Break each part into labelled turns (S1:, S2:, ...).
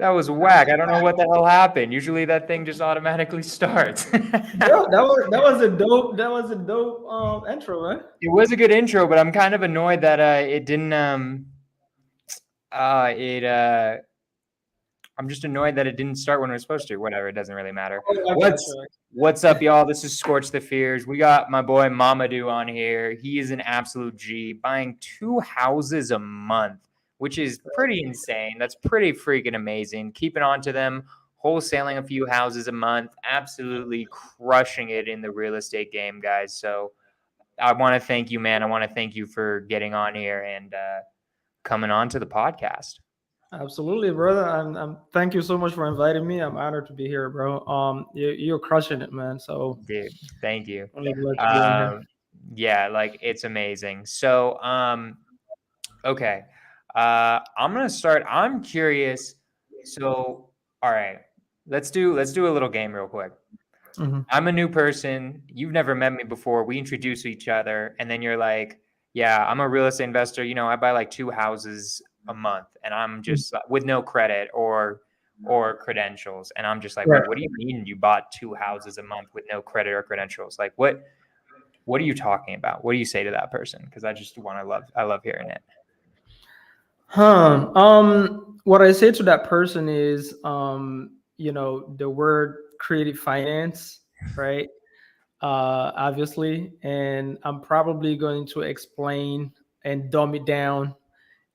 S1: That was whack. I don't know what the hell happened. Usually that thing just automatically starts.
S2: Bro, that was a dope intro, man.
S1: It was a good intro, but I'm kind of annoyed that it didn't it I'm just annoyed that it didn't start when it was supposed to. Whatever, it doesn't really matter.
S2: Oh, I got
S1: What's
S2: you.
S1: what's up, y'all? This is Skorch the Fears. We got my boy Mamadou on here. He is an absolute G, buying 2 houses a month, which is pretty insane. That's pretty freaking amazing. Keeping on to them, wholesaling a few houses a month, absolutely crushing it in the real estate game, guys. So I want to thank you, man. I want to thank you for getting on here and coming on to the podcast.
S2: Absolutely, brother. I'm thank you so much for inviting me. I'm honored to be here, bro. You're crushing it, man. So
S1: Dude, thank you.
S2: really glad to be on here.
S1: Um, yeah, like it's amazing. So, okay. I'm gonna start. I'm curious. So, all right, let's do a little game real quick.
S2: Mhm.
S1: I'm a new person. You've never met me before. We introduce each other, and then you're like, "Yeah, I'm a real estate investor. I buy like 2 houses a month, and I'm just with no credit or credentials." And I'm just like,
S2: Right.
S1: "Wait, what do you mean you bought 2 houses a month with no credit or credentials? Like, what are you talking about? What do you say to that person? Because I love hearing it."
S2: What I say to that person is, the word creative finance, right? Obviously, and I'm probably going to explain and dumb it down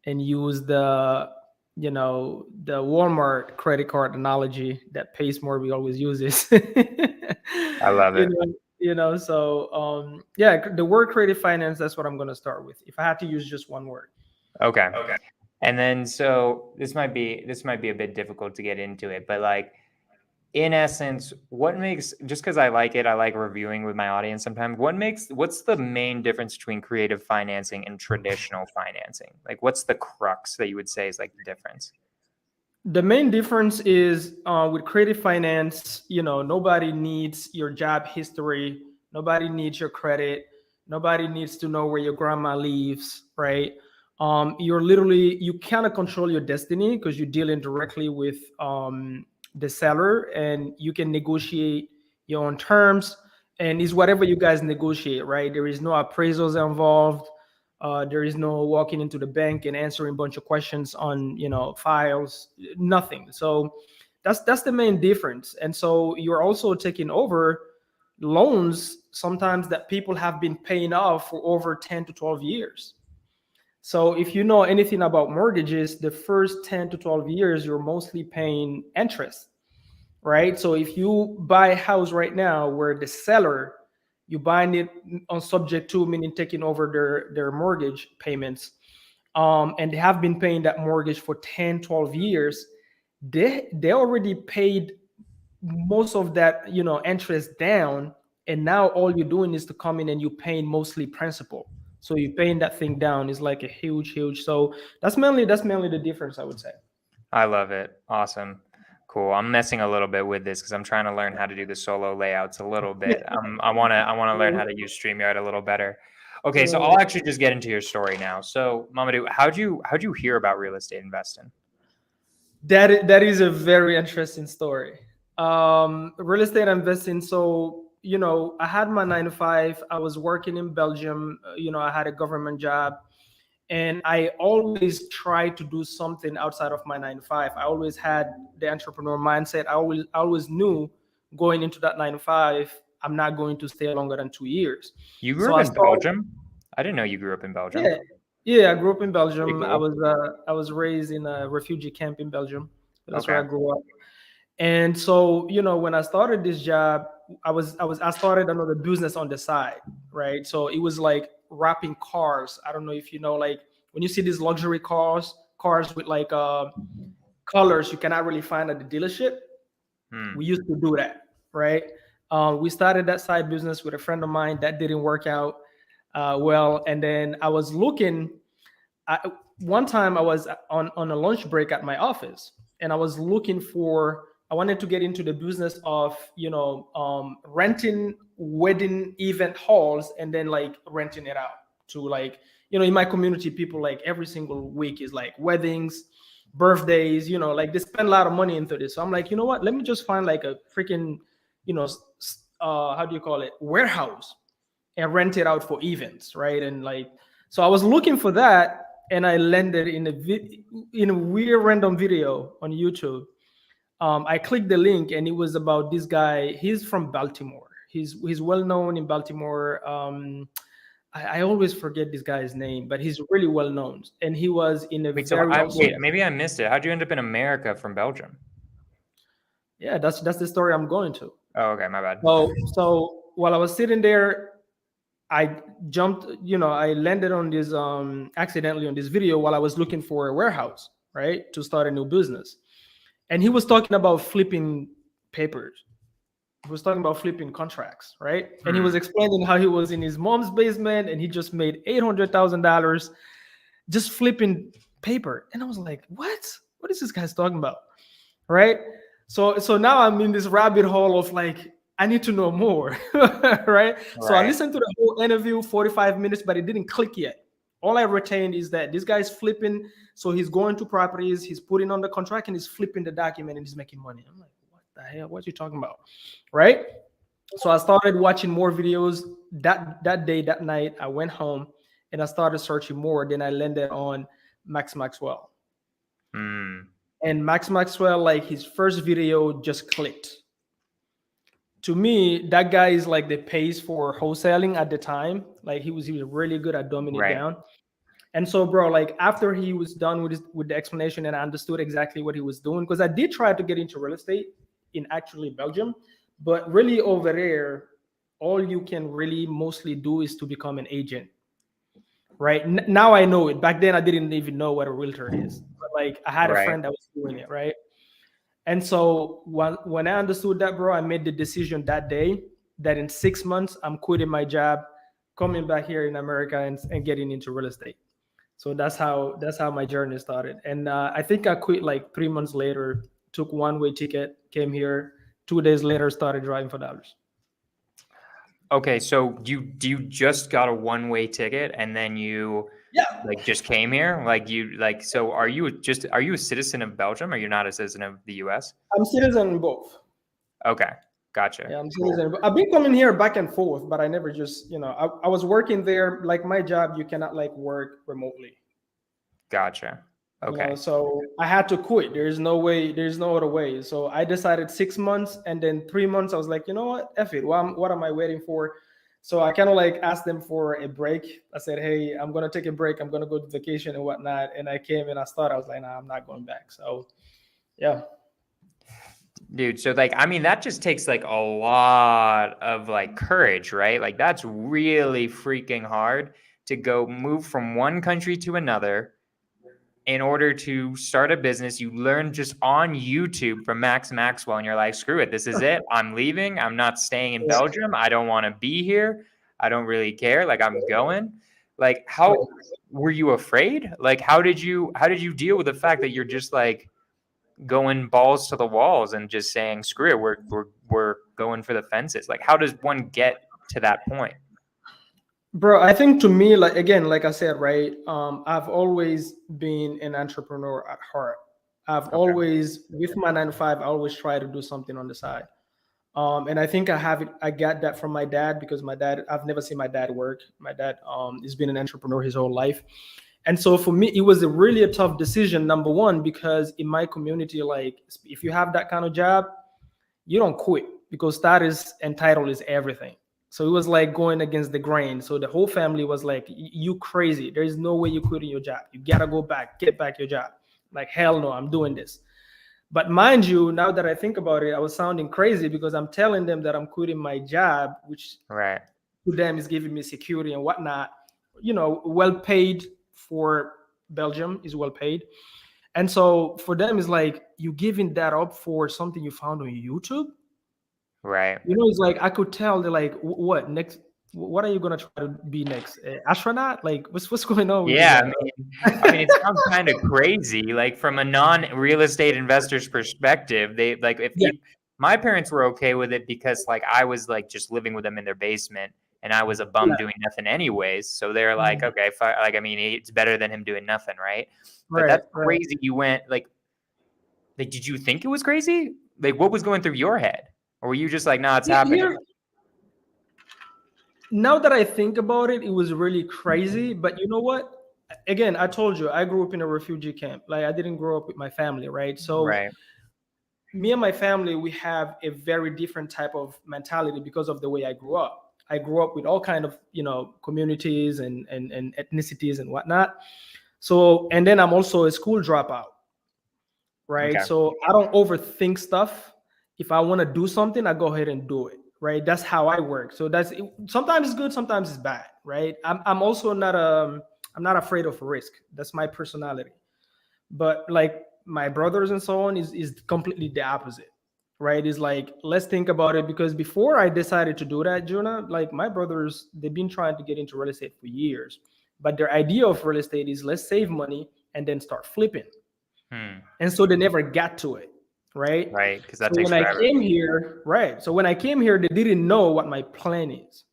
S2: and use the Walmart credit card analogy that pays more we always use this.
S1: I love it.
S2: So yeah, the word creative finance, that's what I'm going to start with if I had to use just one word.
S1: Okay. And then so this might be a bit difficult to get into it, but like in essence, what makes just because I like it, I like reviewing with my audience sometimes. What's the main difference between creative financing and traditional financing? Like what's the crux that you would say is like the difference?
S2: The main difference is with creative finance, nobody needs your job history, nobody needs your credit, nobody needs to know where your grandma lives, right? You kind of control your destiny because you're dealing directly with the seller, and you can negotiate your own terms, and it's whatever you guys negotiate, right? There is no appraisals involved. There is no walking into the bank and answering a bunch of questions on files. Nothing. So that's the main difference. And so you're also taking over loans sometimes that people have been paying off for over 10 to 12 years. So if you know anything about mortgages, the first 10 to 12 years you're mostly paying interest, right? So if you buy a house right now where the seller, you buying it on subject to, meaning taking over their mortgage payments, and they have been paying that mortgage for 10, 12 years, they already paid most of that interest down, and now all you're doing is to come in and you're paying mostly principal. So you're paying that thing down is like a huge. So that's mainly the difference, I would say.
S1: I love it. Awesome. Cool. I'm messing a little bit with this because I'm trying to learn how to do the solo layouts a little bit. I wanna learn how to use StreamYard a little better. Okay, so I'll actually just get into your story now. So, Mamadou, how'd you hear about real estate investing?
S2: That is a very interesting story. Real estate investing. So I had my 9 to 5. I was working in Belgium. I had a government job, and I always tried to do something outside of my 9 to 5. I always had the entrepreneur mindset. I always knew going into that 9 to 5, I'm not going to stay longer than 2 years.
S1: You grew
S2: So
S1: up
S2: I
S1: in
S2: started.
S1: Belgium? I didn't know you grew up in Belgium.
S2: Yeah, yeah. I grew up in
S1: Pretty
S2: Belgium. I
S1: cool.
S2: was uh, I was raised in a refugee camp in Belgium. That's where
S1: Okay.
S2: I grew up. And so, when I started this job, I started another business on the side, right? So it was like wrapping cars. I don't know if you know, like when you see these luxury cars with like colors you cannot really find at the dealership.
S1: Hmm.
S2: We used to do that, right? We started that side business with a friend of mine that didn't work out well, and then I was looking. I, One time I was on a lunch break at my office, and I was looking for. I wanted to get into the business of renting wedding event halls and then like renting it out to, like, in my community, people like every single week is like weddings. birthdays, like they spend a lot of money into this. So I'm like, you know what? Let me just find like a freaking, how do you call it? Warehouse and rent it out for events, right? And like, so I was looking for that, and I landed in a weird random video on YouTube. I clicked the link, and it was about this guy. He's from Baltimore. He's well known in Baltimore. I always forget this guy's name, but he's really well known. And he was in a
S1: maybe I missed it. How'd you end up in America from Belgium?
S2: Yeah, that's the story I'm going to.
S1: Oh, okay, my bad.
S2: So while I was sitting there, I jumped, I landed on this accidentally on this video while I was looking for a warehouse, right, to start a new business. And he was talking about flipping papers. He was talking about flipping contracts, right? And he was explaining how he was in his mom's basement and he just made $800,000 just flipping paper. And I was like, what is this guy's talking about, right? So now I'm in this rabbit hole of like, I need to know more, right? So I listened to the whole interview, 45 minutes, but it didn't click yet. All I retained is that this guy's flipping. So he's going to properties, he's putting on the contract, and he's flipping the document, and he's making money. I'm like, what the hell? What you talking about, right? So I started watching more videos. That day, that night, I went home, and I started searching more. Then I landed on Max Maxwell. And Max Maxwell, like his first video just clicked. To me, that guy is like the pace for wholesaling at the time. Like he was really good at dumbing it down. And so, bro, like after he was done with the explanation and I understood exactly what he was doing, because I did try to get into real estate in actually Belgium, but really over there, all you can really mostly do is to become an agent, right? Now I know it. Back then, I didn't even know what a realtor is. But like I had a friend that was doing it, right? And so when I understood that, bro, I made the decision that day that in 6 months, I'm quitting my job, coming back here in America and getting into real estate. So that's how my journey started. And I think I quit like 3 months later, took one-way ticket, came here. 2 days later, started driving for dollars.
S1: Okay, so you just got a one-way ticket and then you like just came here? So are you a citizen of Belgium or you're not a citizen of the US?
S2: I'm citizen in both.
S1: Okay, gotcha.
S2: Yeah, I'm citizen. I've been coming here back and forth, but I never just, I was working there. Like my job, you cannot like work remotely.
S1: Gotcha. Okay.
S2: So I had to quit. There's no other way. So I decided 6 months, and then 3 months, I was like, you know what? F it. What am I waiting for? So I kind of like asked them for a break. I said, hey, I'm going to take a break. I'm going to go to vacation and whatnot. And I came and I was like, nah, I'm not going back. So yeah.
S1: Dude, so like, I mean, that just takes like a lot of like courage, right? Like that's really freaking hard to go move from one country to another in order to start a business. You learn just on YouTube from Max Maxwell and you're like, screw it. This is it. I'm leaving. I'm not staying in Belgium. I don't want to be here. I don't really care. Like I'm going. Like how were you afraid? Like how did you deal with the fact that you're just like going balls to the walls and just saying, screw it. We're going for the fences. Like how does one get to that point?
S2: Bro, I think to me, like again, like I said, right? I've always been an entrepreneur at heart. I've always, with my 9 to 5, I always try to do something on the side. And I think I got that from my dad, because my dad, I've never seen my dad work. My dad has been an entrepreneur his whole life. And so for me, it was really a tough decision, number one, because in my community, like if you have that kind of job, you don't quit, because status and title is everything. So it was like going against the grain. So the whole family was like, you crazy. There is no way you're quitting your job. You got to go back, get back your job. Like, hell no, I'm doing this. But mind you, now that I think about it, I was sounding crazy because I'm telling them that I'm quitting my job, which to them is giving me security and whatnot. Well paid for Belgium is well paid. And so for them, it's like, you giving that up for something you found on YouTube?
S1: Right.
S2: It's like I could tell they're like, what next? What are you gonna try to be next? Astronaut? Like, what's going on?
S1: Yeah, I mean, it sounds kind of crazy. Like from a non-real estate investor's perspective, they like my parents were okay with it because like I was like just living with them in their basement and I was a bum
S2: Yeah.
S1: doing nothing anyways. So they're like, okay, like, I mean, it's better than him doing nothing, right? But
S2: Right,
S1: that's
S2: right.
S1: crazy. You went like, did you think it was crazy? Like, what was going through your head? Or were you just like, nah, it's happening?
S2: Here, now that I think about it, it was really crazy. But you know what? Again, I told you I grew up in a refugee camp. Like I didn't grow up with my family, right? So
S1: Right.
S2: me and my family, we have a very different type of mentality because of the way I grew up. I grew up with all kind of communities and ethnicities and whatnot. So and then I'm also a school dropout, right?
S1: Okay.
S2: So I don't overthink stuff. If I want to do something, I go ahead and do it, right? That's how I work. So sometimes it's good, sometimes it's bad, right? I'm also not I'm not afraid of risk. That's my personality. But like my brothers and so on is completely the opposite, right? Is like, let's think about it, because before I decided to do that, Jonah, like my brothers, they've been trying to get into real estate for years, but their idea of real estate is let's save money and then start flipping. And so they never got to it, right?
S1: Right, because that
S2: So
S1: takes
S2: when I
S1: forever.
S2: came here, right? So when I came here, they didn't know what my plan is.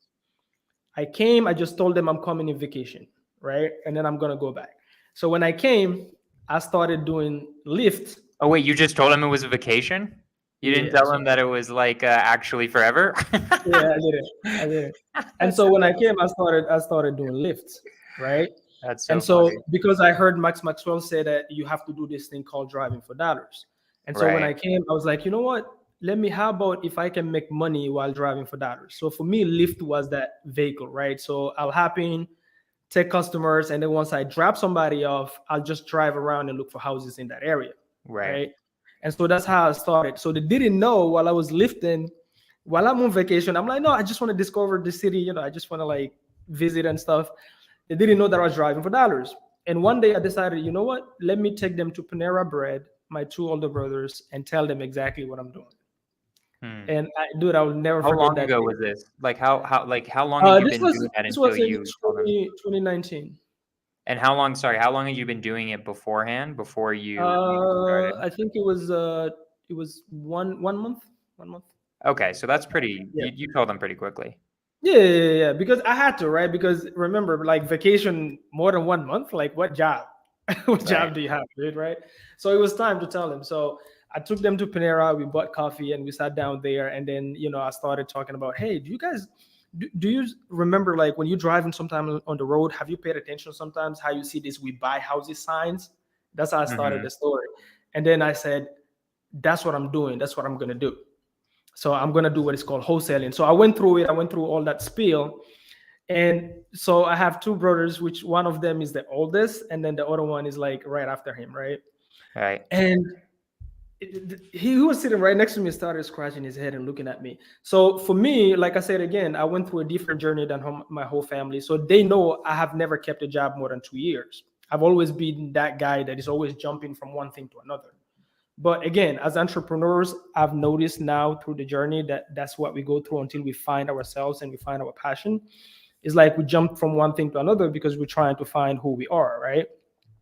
S2: I just told them I'm coming in vacation, right? And then I'm gonna go back. So when I came, I started doing Lyft.
S1: Oh wait, you just told him it was a vacation? You didn't
S2: Yeah,
S1: tell
S2: so
S1: him that it was like actually forever?
S2: yeah, I did it. And so when I came, I started doing Lyft, right?
S1: That's
S2: And
S1: so
S2: so
S1: funny.
S2: because I heard Max Maxwell say that you have to do this thing called driving for dollars. And so when I
S1: Right.
S2: came, I was like, you know what? How about if I can make money while driving for dollars? So for me, Lyft was that vehicle, right? So I'll hop in, take customers, and then once I drop somebody off, I'll just drive around and look for houses in that area,
S1: Right.
S2: right? And so that's how I started. So they didn't know while I was lifting, while I'm on vacation, I'm like, no, I just want to discover the city, I just want to like visit and stuff. They didn't know that I was driving for dollars. And one day I decided, you know what? Let me take them to Panera Bread, my two older brothers, and tell them exactly what I'm doing. And I will never
S1: How
S2: forget
S1: long
S2: that
S1: ago
S2: day.
S1: was this? Like how long had you
S2: This
S1: been
S2: was
S1: doing that
S2: this
S1: until
S2: was in
S1: you told them?
S2: 2019.
S1: And how long, sorry, how long had you been doing it beforehand before you started?
S2: I think it was one month. 1 month.
S1: Okay, so that's pretty
S2: Yeah.
S1: you told them pretty quickly.
S2: Yeah. Because I had to, right? Because remember, like vacation more than 1 month. Like what job? What
S1: Right.
S2: job do you have, dude? Right? So it was time to tell them. So I took them to Panera. We bought coffee and we sat down there. And then I started talking about, hey, do you guys do you remember like when you're driving sometime on the road? Have you paid attention sometimes how you see these "We buy houses" signs? That's how I started the story. And then I said, that's what I'm doing. That's what I'm gonna do. So I'm going to do what is called wholesaling. So I went through it. I went through all that spiel. And so I have two brothers, which one of them is the oldest, and then the other one is like right after him, right?
S1: Right.
S2: And he was sitting right next to me, started scratching his head and looking at me. So for me, like I said again, I went through a different journey than my whole family. So they know I have never kept a job more than 2 years. I've always been that guy that is always jumping from one thing to another. But again, as entrepreneurs, I've noticed now through the journey that that's what we go through until we find ourselves and we find our passion. It's like we jump from one thing to another because we're trying to find who we are, right?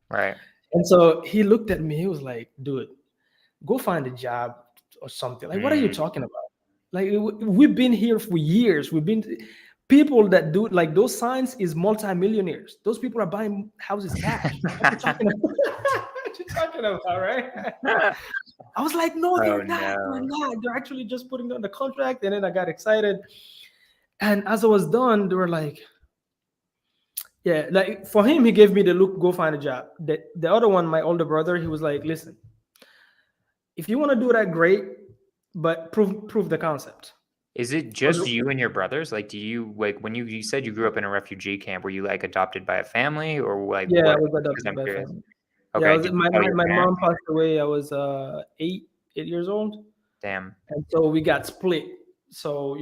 S1: Right.
S2: And so he looked at me. He was like, dude, go find a job or something. Like, what are you talking about? Like, we've been here for years. People that do like those signs is multimillionaires. Those people are buying houses cash. What you talking about? What you talking about, right? I was like, no, they're not. They're not. They're actually just putting on the contract. And then I got excited. And as I was done, they were like, yeah, like for him, he gave me the look, go find a job. The other one, my older brother, he was like, listen, if you want to do that, great, but prove the concept.
S1: Is it just you and your brothers? Like, do you like when you said you grew up in a refugee camp? Were you like adopted by a family or like
S2: Yeah,
S1: what?
S2: I was adopted
S1: Because I'm
S2: by a
S1: curious.
S2: family.
S1: Okay.
S2: Yeah,
S1: Did you
S2: my
S1: tell your parents?
S2: mom passed away. I was 8 years old.
S1: Damn.
S2: And so we got split. So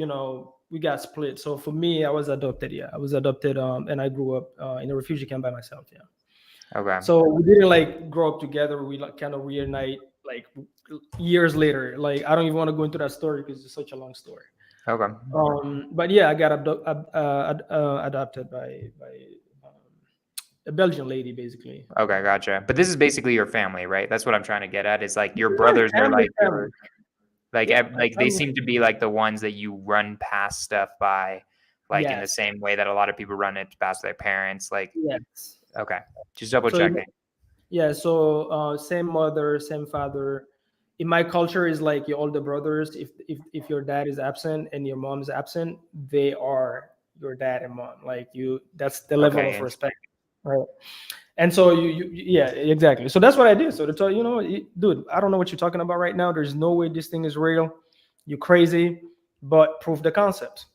S2: we got split. So for me, I was adopted. Yeah, I was adopted. And I grew up in a refugee camp by myself. Yeah.
S1: Okay.
S2: So we didn't like grow up together. We like kind of reunite like years later. Like I don't even want to go into that story because it's such a long story.
S1: Okay.
S2: But yeah, I got adopted by a Belgian lady, basically.
S1: Okay, gotcha. But this is basically your family, right? That's what I'm trying to get at. Is like your
S2: Yeah,
S1: brothers are
S2: family,
S1: like
S2: family.
S1: your like
S2: Yeah,
S1: like they
S2: family.
S1: seem to be like the ones that you run past stuff by, like in the
S2: Yes.
S1: same way that a lot of people run it past their parents. Like,
S2: Yes.
S1: okay, just double
S2: So in,
S1: checking.
S2: yeah, so same mother, same father. In my culture, is like your older brothers. If your dad is absent and your mom is absent, they are your dad and mom. Like you, that's the level
S1: Okay,
S2: of respect, right? And so yeah, exactly. So that's what I did. So to tell you, dude, I don't know what you're talking about right now. There's no way this thing is real. You crazy, but prove the concept.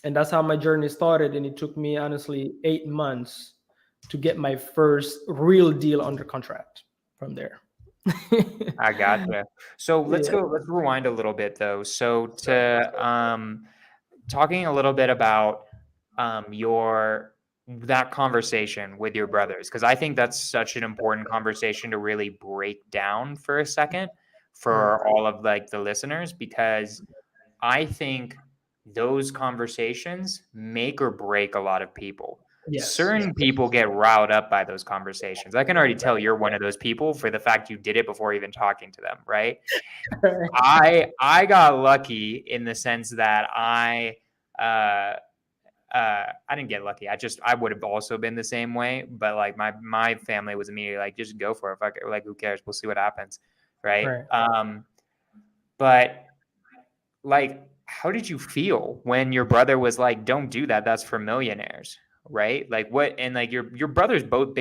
S2: And that's how my journey started. And it took me honestly 8 months to get my first real deal under contract from there.
S1: I gotcha. So let's
S2: Yeah.
S1: go. Let's rewind a little bit though. So to talking a little bit about your that conversation with your brothers, because I think that's such an important conversation to really break down for a second
S2: Right.
S1: for all of like the listeners, because I think those conversations make or break a lot of people.
S2: Yes.
S1: Certain people get riled up by those conversations. I can already tell you're one of those people for the fact you did it before even talking to them, right? I got lucky in the sense that uh I didn't get lucky. I would have also been the same way, but like my family was immediately like, just go for it. Fuck it. Like, who cares? We'll see what happens, right?
S2: Right.
S1: But like, how did you feel when your brother was like, don't do that, that's for millionaires, right? Like, what? And like your brothers both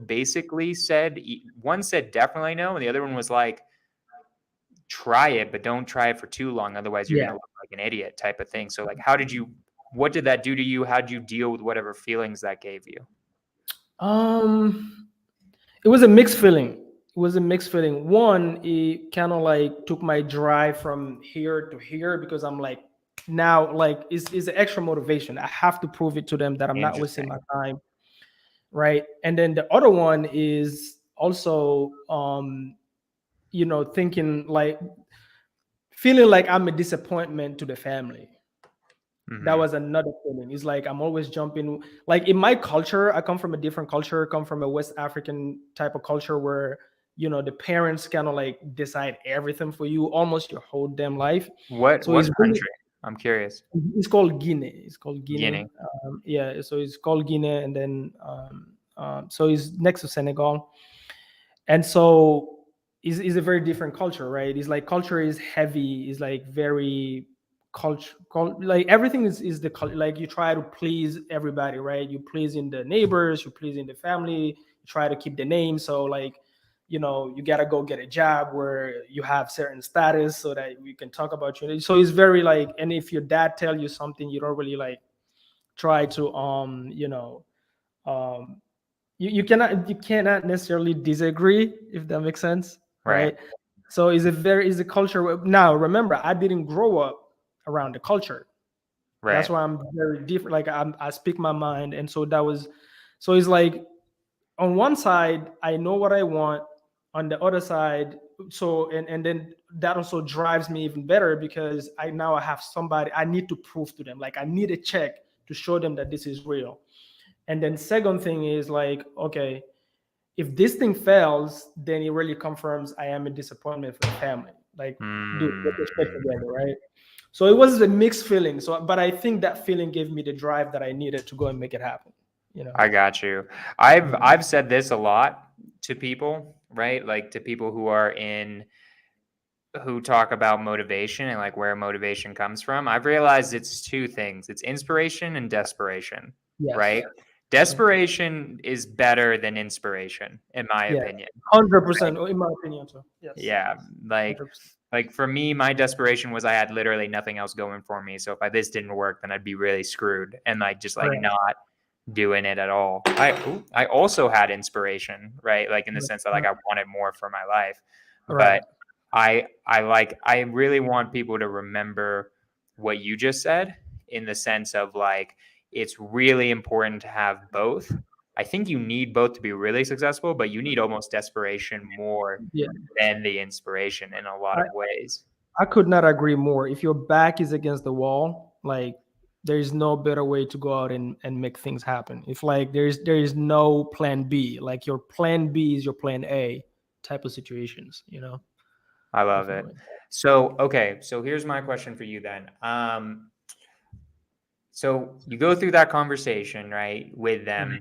S1: basically said, one said definitely no, and the other one was like, try it, but don't try it for too long, otherwise you're
S2: Yeah.
S1: gonna look like an idiot, type of thing. So like, what did that do to you? How did you deal with whatever feelings that gave you?
S2: Um, it was a mixed feeling. It was a mixed feeling. One, it kind of like took my drive from here to here because I'm like, now like it's an extra motivation. I have to prove it to them that I'm not wasting my
S1: Interesting.
S2: time, right? And then the other one is also thinking like feeling like I'm a disappointment to the family. That
S1: Hmm.
S2: was another feeling. It's like I'm always jumping. Like in my culture, I come from a different culture, come from a West African type of culture where the parents kind of like decide everything for you almost your whole damn life. So
S1: What country? I'm curious.
S2: it's called Guinea. It's called Guinea.
S1: Guinea.
S2: Yeah, so it's called Guinea, and then so it's next to Senegal, and so is a very different culture, right? It's like culture is heavy, is like very culture, like everything is like you try to please everybody, right? You please in the neighbors, you please in the family, you try to keep the name. So like you gotta go get a job where you have certain status so that we can talk about you. So it's very like, and if your dad tell you something, you don't really like try to um you cannot necessarily disagree, if that makes sense,
S1: Right.
S2: right? So it's a culture now. Remember, I didn't grow up around the culture. That's
S1: Right.
S2: why I'm very different. Like I speak my mind, and so that was, so it's like on one side I know what I want, on the other side, so and then that also drives me even better because I have somebody I need to prove to them. Like I need a check to show them that this is real. And then second thing is like, okay, if this thing fails, then it really confirms I am a disappointment for the family. Like, dude, get your shit
S1: Mm.
S2: together, right? So it was a mixed feeling. So, but I think that feeling gave me the drive that I needed to go and make it happen. You know.
S1: I got you. I've
S2: Yeah.
S1: I've said this a lot to people, right? Like to people who talk about motivation and like where motivation comes from. I've realized it's two things. It's inspiration and desperation,
S2: Yes.
S1: right? Desperation is better than inspiration, in my
S2: Yeah.
S1: opinion.
S2: 100%. In my opinion, too. Yes.
S1: Yeah, like
S2: 100%.
S1: like for me, my desperation was I had literally nothing else going for me. So if this didn't work, then I'd be really screwed and like just like
S2: Right.
S1: not doing it at all. I also had inspiration, right? Like in the sense that like I wanted more for my life.
S2: Right.
S1: But I really want people to remember what you just said in the sense of like it's really important to have both. I think you need both to be really successful, but you need almost desperation more
S2: Yeah.
S1: than the inspiration in a lot
S2: I,
S1: of ways.
S2: I could not agree more. If your back is against the wall, like there is no better way to go out and make things happen. If like there is no plan B, like your plan B is your plan A type of situations.
S1: I love it.
S2: Definitely.
S1: So, okay, so here's my question for you then. So you go through that conversation, right, with
S2: Mhm.
S1: them.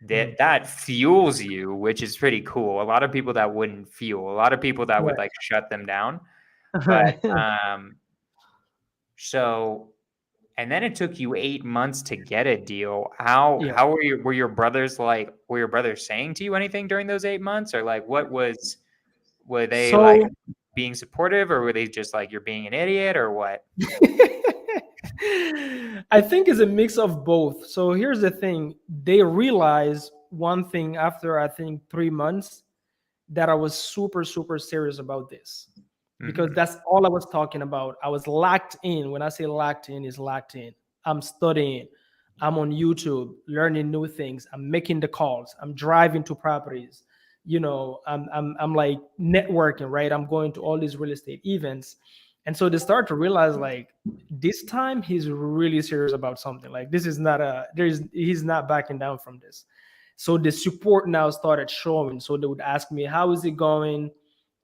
S2: Mhm.
S1: That fuels you, which is pretty cool. A lot of people that wouldn't fuel. A lot of people that would
S2: Right.
S1: like shut them down. But
S2: Right.
S1: so and then it took you 8 months to get a deal. How
S2: Yeah.
S1: how were your brothers like? Were your brothers saying to you anything during those 8 months, or like were they like
S2: So
S1: being supportive, or were they just like you're being an idiot, or what?
S2: I think it's a mix of both. So here's the thing. They realized one thing after I think 3 months that I was super, super serious about this because
S1: Mhm.
S2: that's all I was talking about. I was locked in. When I say locked in, is locked in. I'm studying. I'm on YouTube, learning new things. I'm making the calls. I'm driving to properties. I'm like networking, right? I'm going to all these real estate events. And so they start to realize like this time he's really serious about something. Like this is not he's not backing down from this. So the support now started showing. So they would ask me, how is it going?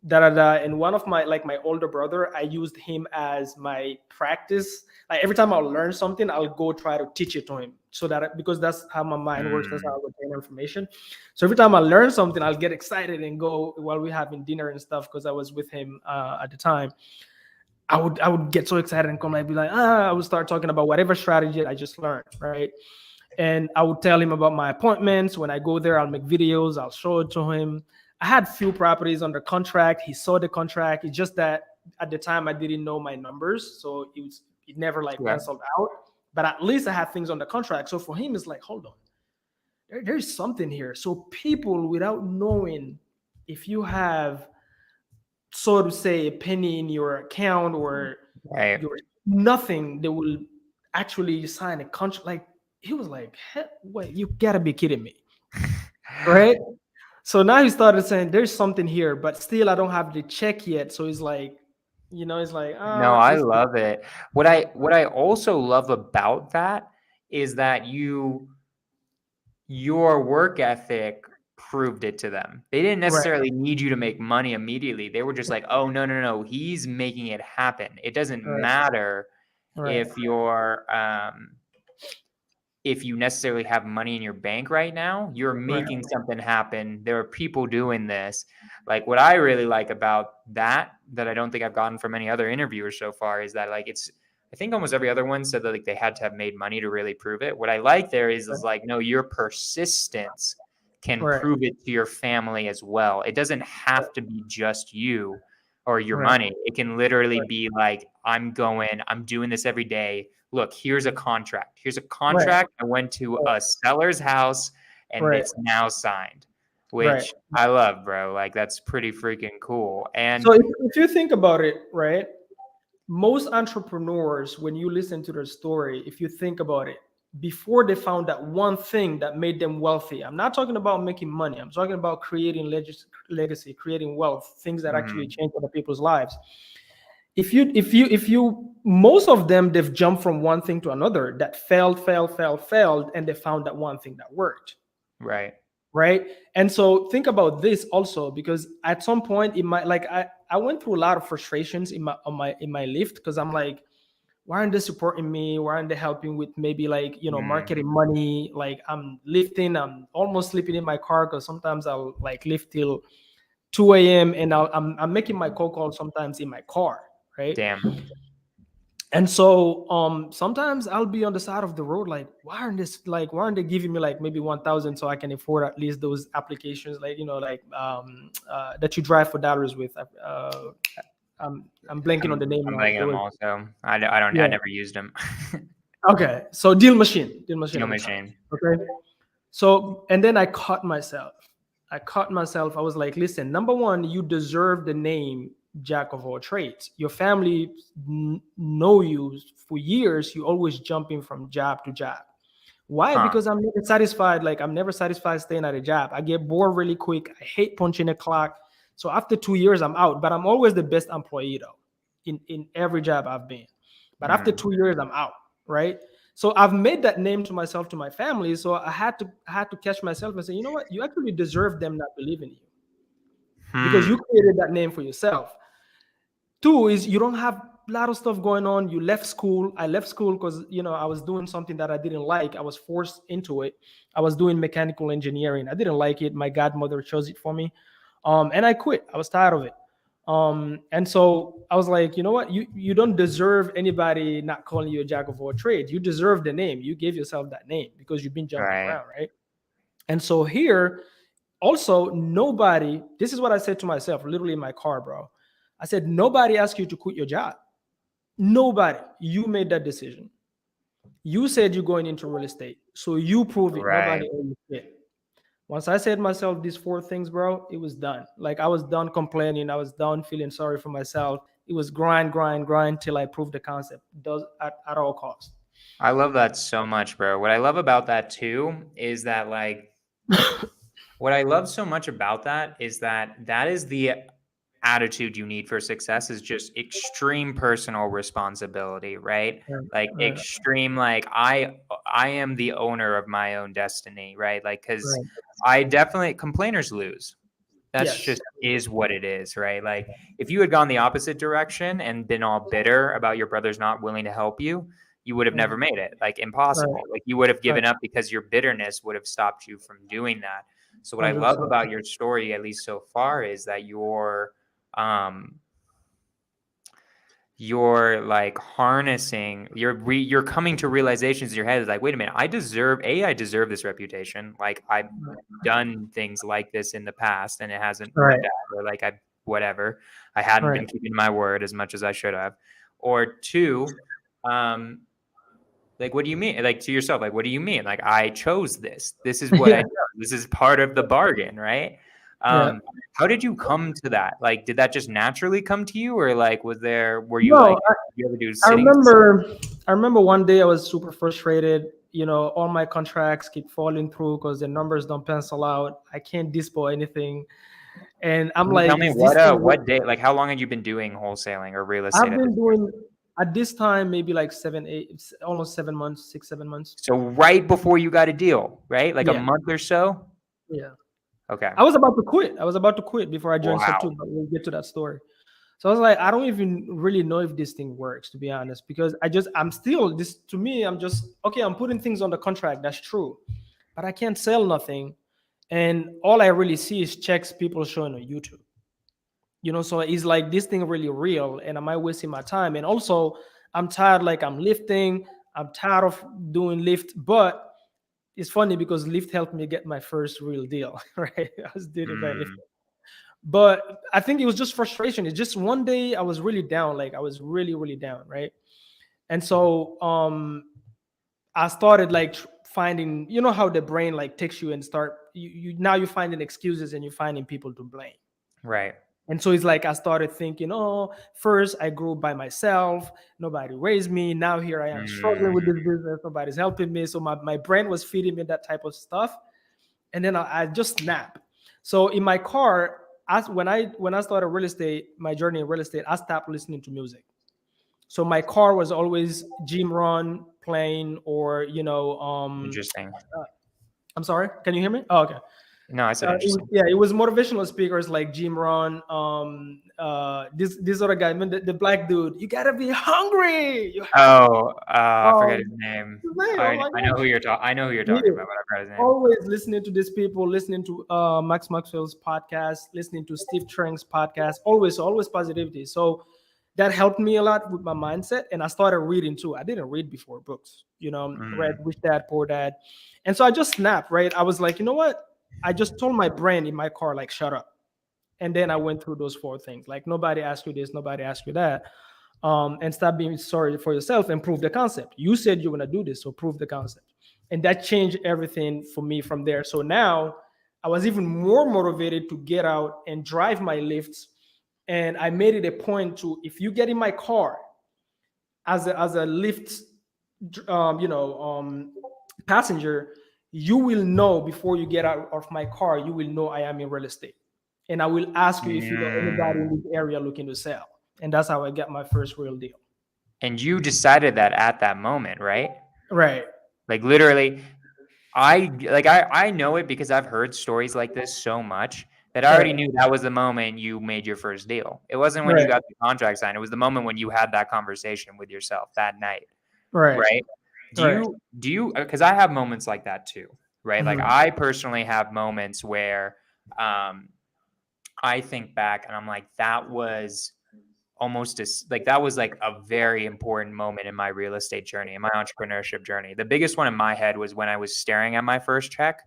S2: Da da da. And one of my older brother, I used him as my practice. Like every time I'll learn something, I'll go try to teach it to him. So that because that's how my mind works, that's how I retain information. So every time I learn something, I'll get excited and go while we're having dinner and stuff, because I was with him at the time. I would get so excited and come like be like, I would start talking about whatever strategy I just learned, right? And I would tell him about my appointments. When I go there, I'll make videos, I'll show it to him. I had few properties under contract. He saw the contract. It's just that at the time I didn't know my numbers, so it never like
S1: Yeah.
S2: penciled out. But at least I had things on the contract. So for him, it's like, hold on, there's something here. So people, without knowing if you have, so to say, a penny in your account or
S1: Right.
S2: your nothing, they will actually sign a contract. Like he was like, wait, you gotta be kidding me, right? So now he started saying there's something here, but still I don't have the check yet. So he's like, it's like,
S1: No, I
S2: this.
S1: love it. What I also love about that is that your work ethic proved it to them. They didn't
S2: Right,
S1: necessarily need you to make money immediately. They were just like, "Oh, no, no, no, he's making it happen." It doesn't
S2: right,
S1: matter
S2: right,
S1: if you're if you necessarily have money in your bank right now, you're
S2: right,
S1: making something happen. There are people doing this. Like what I really like about that I don't think I've gotten from any other interviewers so far is that like I think almost every other one said that like they had to have made money to really prove it. What I like there is like no, your persistence can
S2: right,
S1: prove it to your family as well. It doesn't have to be just you or your
S2: right,
S1: money. It can literally
S2: right,
S1: be like I'm doing this every day. Look, here's a contract. Here's a
S2: right,
S1: contract. I went to a seller's house and
S2: right,
S1: it's now signed,
S2: right.
S1: which I love, bro. Like that's pretty freaking cool.
S2: So
S1: And
S2: if you think about it, right? Most entrepreneurs, when you listen to their story, if you think about it, before they found that one thing that made them wealthy, I'm not talking about making money, I'm talking about creating legacy, creating wealth, things that actually
S1: mhm,
S2: change other people's lives. If you most of them, they've jumped from one thing to another that failed, and they found that one thing that worked,
S1: right.
S2: right? And so think about this also, because at some point it might, like, I went through a lot of frustrations in my lift, because I'm like, why aren't they supporting me? Why aren't they helping with maybe like,
S1: Mm,
S2: marketing money? Like I'm lifting, I'm almost sleeping in my car, because sometimes I'll like lift till 2 a.m. and I'm making my cold call sometimes in my car, right?
S1: damn.
S2: And so sometimes I'll be on the side of the road like, why aren't they giving me like maybe 1,000 so I can afford at least those applications, like, like that you drive for dollars with. I'm blanking on the name
S1: I'm
S2: now.
S1: liking
S2: There
S1: them
S2: was,
S1: also. I
S2: yeah.
S1: never used them.
S2: Okay, so deal machine
S1: Deal
S2: at the time.
S1: machine.
S2: Okay, so and then I caught myself. I was like, listen, number one, you deserve the name Jack of all trades. Your family know you for years. You always jumping from job to job. Why?
S1: Huh.
S2: Because I'm never satisfied. Like I'm never satisfied staying at a job. I get bored really quick. I hate punching a clock. So after 2 years, I'm out. But I'm always the best employee though, in every job I've been. But after
S1: Mm.
S2: 2 years, I'm out. Right. So I've made that name to myself, to my family. So I had to catch myself and say, you know what? You actually deserve them not believing you, because
S1: Hmm.
S2: you created that name for yourself. Two is you don't have lot of stuff going on. You left school. I left school because I was doing something that I didn't like. I was forced into it. I was doing mechanical engineering. I didn't like it. My godmother chose it for me, and I quit. I was tired of it. And so I was like, you know what? You don't deserve anybody not calling you a jack of all trades. You deserve the name. You gave yourself that name because you've been jumping
S1: Right.
S2: around, right? And so here, also, nobody, this is what I said to myself, literally in my car, bro. I said, nobody asked you to quit your job. Nobody. You made that decision. You said you're going into real estate. So you prove it.
S1: Right.
S2: Nobody owed you shit. Once I said myself these 4 things, bro, it was done. Like I was done complaining. I was done feeling sorry for myself. It was grind till I proved the concept. Does at all costs.
S1: I love that so much, bro. What I love about that too is that what I love so much about that is that is the attitude you need for success, is just extreme personal responsibility, right? Like
S2: Right,
S1: extreme, like I am the owner of my own destiny, right? Like, because
S2: right.
S1: I definitely, complainers lose. That's
S2: Yes.
S1: just is what it is, right? Like if you had gone the opposite direction and been all bitter about your brother's not willing to help you, you would have never made it. Like impossible.
S2: Right.
S1: Like you would have
S2: Right.
S1: given up because your bitterness would have stopped you from doing that. So what I love
S2: 100%.
S1: about your story, at least so far, is that um you're like harnessing, you're coming to realizations in your head. It's like, wait a minute, I deserve this reputation. Like I've done things like this in the past and it hasn't
S2: Right.
S1: worked out, or like I hadn't
S2: Right.
S1: been keeping my word as much as I should have. Or two, um like, what do you mean? Like to yourself, like, what do you mean? Like, I chose this. This is what I
S2: Yeah.
S1: chose. This is part of the bargain, right?
S2: Yeah.
S1: How did you come to that? Like, did that just naturally come to you, or like, were you
S2: No,
S1: like, you ever do
S2: I
S1: sitting?
S2: remember one day I was super frustrated. All my contracts keep falling through because the numbers don't pencil out. I can't dispo anything. And I'm
S1: Can you tell
S2: like,
S1: me
S2: is this thing
S1: what day? Like, how long had you been doing wholesaling or real estate
S2: I've
S1: at this
S2: been
S1: point?
S2: doing at this time maybe like 7, 8, almost 7 months, 6, 7 months.
S1: So right before you got a deal, right? Like a
S2: Yeah.
S1: month or so.
S2: Yeah.
S1: Okay.
S2: I was about to quit. I was about to quit before I joined Step
S1: Wow.
S2: 2, but we'll get to that story. So I was like, I don't even really know if this thing works, to be honest, because I'm still this to me, I'm just okay, I'm putting things on the contract, that's true. But I can't sell nothing. And all I really see is checks people showing on YouTube. So it's like this thing really real, and am I wasting my time? And also, I'm tired, like I'm lifting, I'm tired of doing lift, but it's funny because Lyft helped me get my first real deal, right? I was doing it by Lyft.
S1: Mm,
S2: But I think it was just frustration. It's just one day I was really down, like I was really, really down, right? And so I started like finding, how the brain like takes you and start now you're finding excuses and you're finding people to blame.
S1: right.
S2: And so it's like I started thinking, first I grew by myself, nobody raised me. Now here I am struggling with
S1: Mm,
S2: this business, nobody's helping me. So my brain was feeding me that type of stuff. And then I just snap. So in my car, when I started real estate, my journey in real estate, I stopped listening to music. So my car was always Jim Ron playing, or
S1: interesting.
S2: I'm sorry, can you hear me? Oh, okay.
S1: No, I said interesting.
S2: It was motivational speakers like Jim Ron, this other guy, the black dude. You gotta be hungry.
S1: I forget his name.
S2: His name, oh my
S1: I know
S2: gosh.
S1: who you're talking. I know who you're
S2: Yeah.
S1: talking about, but I've heard his name.
S2: Always listening to these people, listening to Max Maxwell's podcast, listening to Steve Treng's podcast. Always positivity. So that helped me a lot with my mindset, and I started reading too. I didn't read before books, read Rich Dad Poor Dad, and so I just snapped. Right, I was like, you know what? I just told my brain in my car, like, shut up. And then I went through those 4 things. Like, nobody asked you this, nobody asked you that. And stop being sorry for yourself and prove the concept. You said you're going to do this, so prove the concept. And that changed everything for me from there. So now I was even more motivated to get out and drive my lifts. And I made it a point to, if you get in my car as a lift, passenger, you will know before you get out of my car, you will know I am in real estate. And I will ask you if you know anybody in this area looking to sell. And that's how I got my first real deal.
S1: And you decided that at that moment, right?
S2: Right.
S1: Like literally, I know it because I've heard stories like this so much that I
S2: Right.
S1: already knew that was the moment you made your first deal. It wasn't when you
S2: Right.
S1: got the contract signed. It was the moment when you had that conversation with yourself that night,
S2: Right.
S1: right?
S2: Right.
S1: Do you, because I have moments like that too, right? Like
S2: Mhm.
S1: I personally have moments where um, I think back and I'm like, that was almost as like that was like a very important moment in my real estate journey, in my entrepreneurship journey. The biggest one in my head was when I was staring at my first check.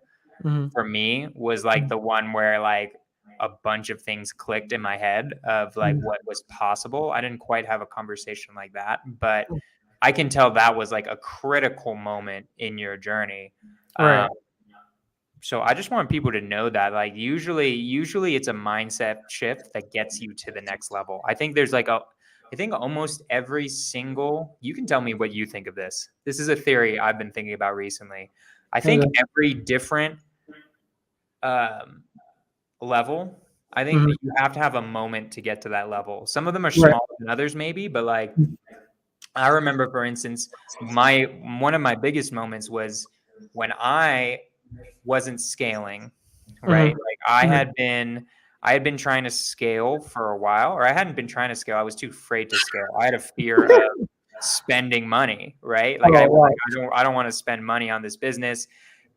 S2: Mhm.
S1: For me, was like the one where like a bunch of things clicked in my head of like
S2: Mhm.
S1: what was possible. I didn't quite have a conversation like that, but I can tell that was like a critical moment in your journey. Um,
S2: Right.
S1: so I just want people to know that like usually it's a mindset shift that gets you to the next level. I think there's like I think almost every single, you can tell me what you think of this. This is a theory I've been thinking about recently. I think
S2: Okay.
S1: every different um, level, I think
S2: Mhm.
S1: that you have to have a moment to get to that level. Some of them are
S2: Right.
S1: smaller than others maybe, but like I remember, for instance, my one of my biggest moments was when I wasn't scaling, right?
S2: Mhm.
S1: Like
S2: Mhm.
S1: I had been trying to scale for a while, or I hadn't been trying to scale. I was too afraid to scale. I had a fear of spending money, right? Like I
S2: Oh,
S1: was like,
S2: wow.
S1: I don't want to spend money on this business.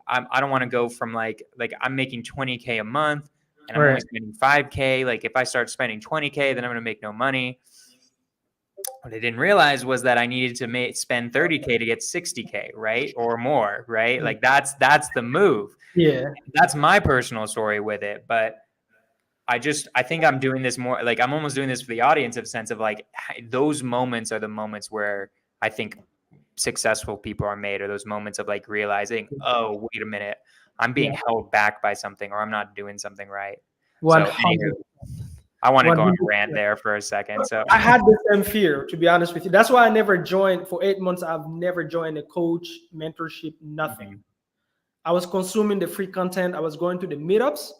S1: I don't want to go from like I'm making 20K a month and I'm only
S2: Right.
S1: spending 5K. Like if I start spending 20K, then I'm gonna make no money. What I didn't realize was that I needed to spend 30K to get 60K, right? Or more, right? Like that's the move.
S2: Yeah.
S1: That's my personal story with it. But I think I'm doing this more like I'm almost doing this for the audience of sense of like those moments are the moments where I think successful people are made, or those moments of like realizing, oh, wait a minute, I'm
S2: Yeah.
S1: being held back by something or I'm not doing something right. So anywho,
S2: 100.
S1: I want to go on a rant
S2: 100%.
S1: there for a second. So
S2: I had the same fear, to be honest with you. That's why I never joined for 8 months. I've never joined a coach, mentorship, nothing.
S1: Mhm.
S2: I was consuming the free content. I was going to the meetups.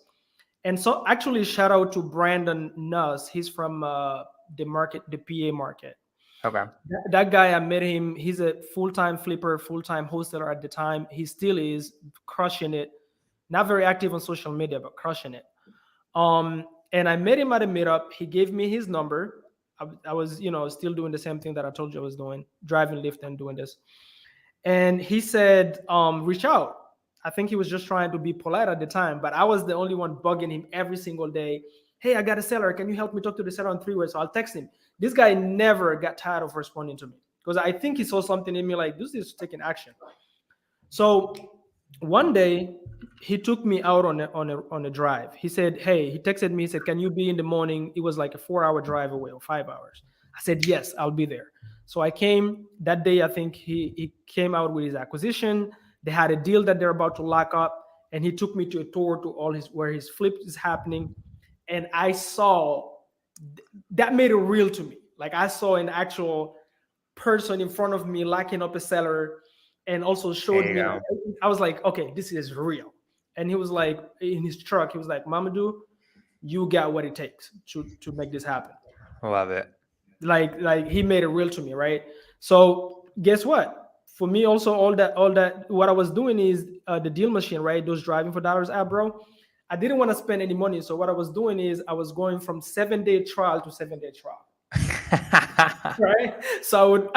S2: And so actually shout out to Brandon Nuss. He's from the market, the PA market.
S1: Okay.
S2: That guy, I met him. He's a full-time flipper, full-time wholesaler at the time. He still is crushing it. Not very active on social media, but crushing it. And I met him at a meetup. He gave me his number. I was, still doing the same thing that I told you I was doing, driving Lyft and doing this. And he said, reach out. I think he was just trying to be polite at the time, but I was the only one bugging him every single day. Hey, I got a seller. Can you help me talk to the seller on three-way? So I'll text him. This guy never got tired of responding to me because I think he saw something in me like this is taking action. So one day he took me out on a drive. He said, "Hey," he texted me. He said, "Can you be in the morning?" It was like a 4 hour drive away or 5 hours. I said, "Yes, I'll be there." So I came that day. I think he came out with his acquisition. They had a deal that they're about to lock up, and he took me to a tour to all his where his flip is happening, and I saw that made it real to me. Like I saw an actual person in front of me locking up a seller and also
S1: There
S2: showed
S1: you
S2: me.
S1: go.
S2: I was like, okay, this is real. And he was like, in his truck, he was like, Mamadou, you got what it takes to make this happen.
S1: Love it.
S2: Like he made it real to me, right? So guess what? For me, also all that what I was doing is the deal machine, right? Those driving for dollars app, bro. I didn't want to spend any money, so what I was doing is I was going from 7 day trial to 7 day trial, right? So I would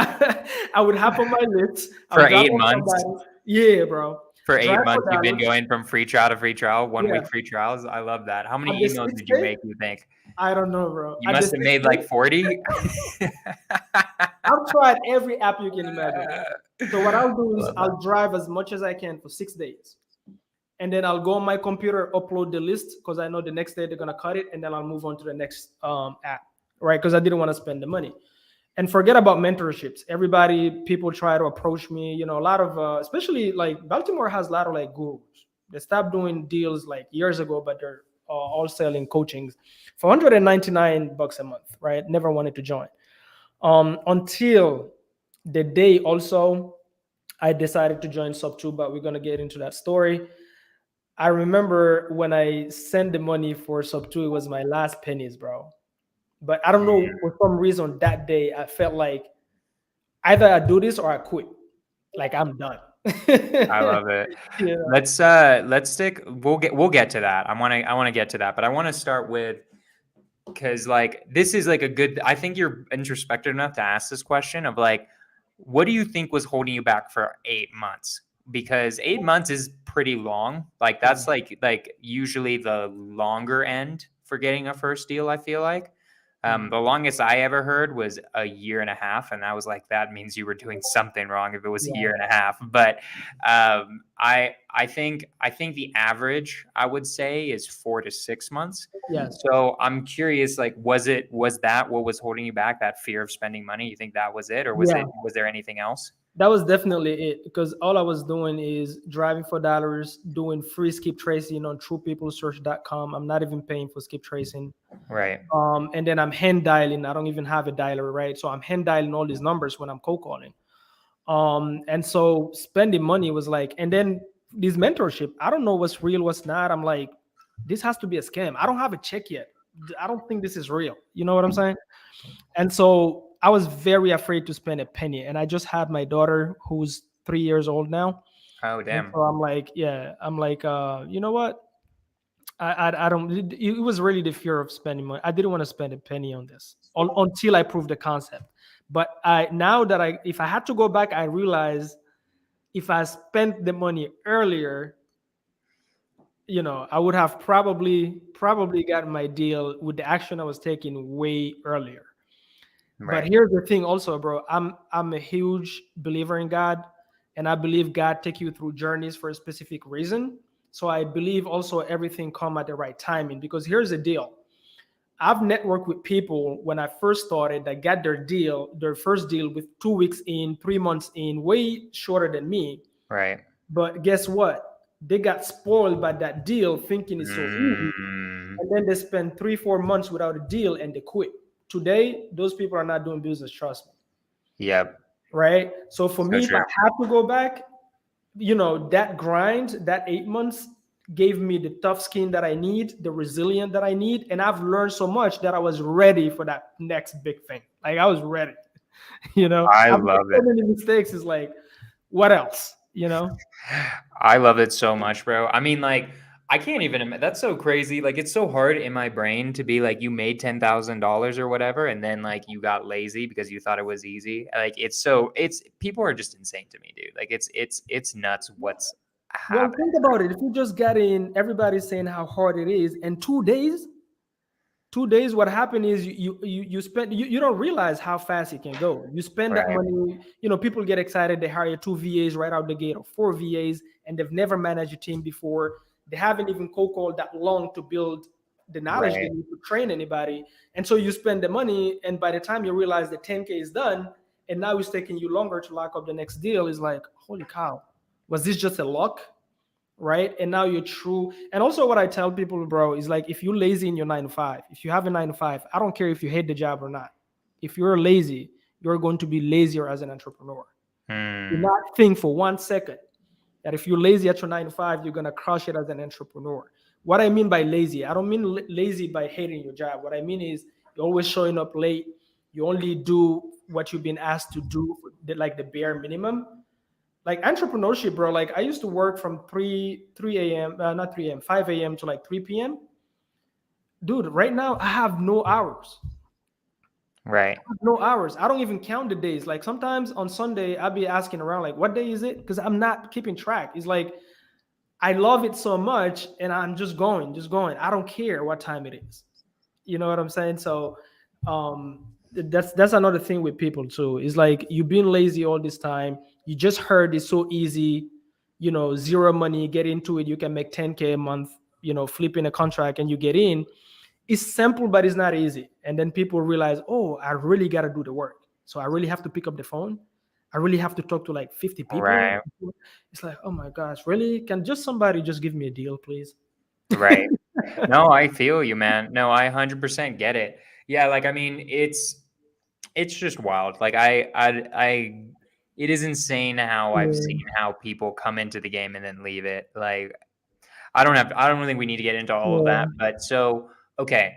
S2: I would hop on my lifts, I
S1: For
S2: would drop
S1: eight
S2: off
S1: months.
S2: somebody. Yeah, bro.
S1: For
S2: Drive
S1: eight
S2: for
S1: months, you've been
S2: dollars.
S1: going from free trial to free trial, one
S2: Yeah.
S1: week free trials. I love that. How
S2: On
S1: many
S2: the
S1: emails
S2: sixth
S1: did you
S2: day,
S1: make, you think?
S2: I don't know, bro.
S1: You
S2: At the
S1: must have
S2: sixth
S1: made like
S2: day,
S1: 40.
S2: I've tried every app you can imagine. So what I'll do is
S1: Love that.
S2: I'll drive as much as I can for 6 days. And then I'll go on my computer, upload the list because I know the next day they're gonna cut it, and then I'll move on to the next app, right? Because I didn't want to spend the money. And forget about mentorships. People try to approach me. A lot of, especially like Baltimore has a lot of like gurus. They stopped doing deals like years ago, but they're all selling coachings for $199 a month, right? Never wanted to join until the day also I decided to join Sub 2, but we're gonna get into that story. I remember when I sent the money for Sub 2, it was my last pennies, bro. But I don't know, for some reason that day I felt like either I do this or I quit. Like I'm done.
S1: I love it.
S2: Yeah.
S1: Let's stick. We'll get to that. I want to get to that, but I want to start with, because like this is like a good. I think you're introspective enough to ask this question of like, what do you think was holding you back for 8 months? Because 8 months is pretty long. Like that's like usually the longer end for getting a first deal. I feel like. The longest I ever heard was a year and a half, and I was like, that means you were doing something wrong if it was a year and a half. But I think the average I would say is 4 to 6 months.
S2: Yes.
S1: So I'm curious, like, was that what was holding you back? That fear of spending money? You think that was it, or
S2: Yeah.
S1: was there anything else?
S2: That was definitely it, because all I was doing is driving for dollars, doing free skip tracing on truepeoplesearch.com. I'm not even paying for skip tracing.
S1: Right.
S2: And then I'm hand dialing. I don't even have a dialer, right? So I'm hand dialing all these numbers when I'm cold calling. And so spending money was like, and then this mentorship, I don't know what's real, what's not. I'm like, this has to be a scam. I don't have a check yet. I don't think this is real. You know what I'm saying? And so I was very afraid to spend a penny. And I just had my daughter who's 3 years old now.
S1: Oh,
S2: And
S1: damn.
S2: so I'm like, you know what? I don't, it was really the fear of spending money. I didn't want to spend a penny on this until I proved the concept. But now that if I had to go back, I realized if I spent the money earlier, I would have probably gotten my deal with the action I was taking way earlier. But
S1: Right.
S2: here's the thing also, bro. I'm a huge believer in God, and I believe God take you through journeys for a specific reason. So I believe also everything come at the right timing, because here's the deal. I've networked with people when I first started that got their first deal with 2 weeks in, 3 months in, way shorter than me.
S1: Right.
S2: But guess what? They got spoiled by that deal, thinking it's so easy.
S1: Mm,
S2: And then they spend 3-4 months without a deal and they quit. Today, those people are not doing business, trust me.
S1: yep.
S2: Right? So for
S1: So
S2: me, if I
S1: true.
S2: have to go back, that grind, that 8 months gave me the tough skin that I need, the resilient that I need. And I've learned so much that I was ready for that next big thing. Like I was ready.
S1: I
S2: I've made
S1: love
S2: so
S1: it.
S2: many mistakes. It's like, what else?
S1: I love it so much, bro. I mean, like, I can't even. That's so crazy. Like, it's so hard in my brain to be like, you made $10,000 or whatever, and then like you got lazy because you thought it was easy. Like, it's people are just insane to me, dude. Like, it's nuts what's
S2: Well,
S1: happening.
S2: think about it. If you just got in, everybody's saying how hard it is, and 2 days, 2 days, what happened is you spend, you don't realize how fast it can go. You spend that
S1: Right.
S2: money. People get excited. They hire 2 VAs right out the gate, or 4 VAs, and they've never managed a team before. They haven't even cold called that long to build the knowledge they
S1: Right.
S2: need to train anybody. And so you spend the money, and by the time you realize the 10K is done, and now it's taking you longer to lock up the next deal, is like, holy cow, was this just a luck? Right? And now you're true. And also, what I tell people, bro, is like, if you're lazy in your 9 to 5, if you have a 9 to 5, I don't care if you hate the job or not. If you're lazy, you're going to be lazier as an entrepreneur. Do
S1: Hmm.
S2: not think for 1 second that if you're lazy at your 9 to 5, you're going to crush it as an entrepreneur. What I mean by lazy, I don't mean lazy by hating your job. What I mean is you're always showing up late. You only do what you've been asked to do, like the bare minimum. Like entrepreneurship, bro. Like I used to work from 3 a.m. Not 3 a.m., 5 a.m. to like 3 p.m. Dude, right now I have no hours.
S1: Right.
S2: No hours. I don't even count the days. Like sometimes on Sunday, I'll be asking around, like, what day is it? Because I'm not keeping track. It's like I love it so much, and I'm just going, just going. I don't care what time it is. You know what I'm saying? So that's another thing with people too. It's like you've been lazy all this time. You just heard it's so easy, zero money, get into it. You can make 10K a month, flipping a contract and you get in. It's simple, but it's not easy. And then people realize, oh, I really got to do the work. So I really have to pick up the phone. I really have to talk to like 50 people.
S1: Right.
S2: It's like, oh my gosh, really? Can just somebody just give me a deal, please?
S1: Right. No, I feel you, man. No, I 100% get it. Yeah, like I mean, it's just wild. Like it is insane how I've
S2: Yeah.
S1: seen how people come into the game and then leave it. Like I don't think we need to get into all of
S2: Yeah.
S1: that, but so okay,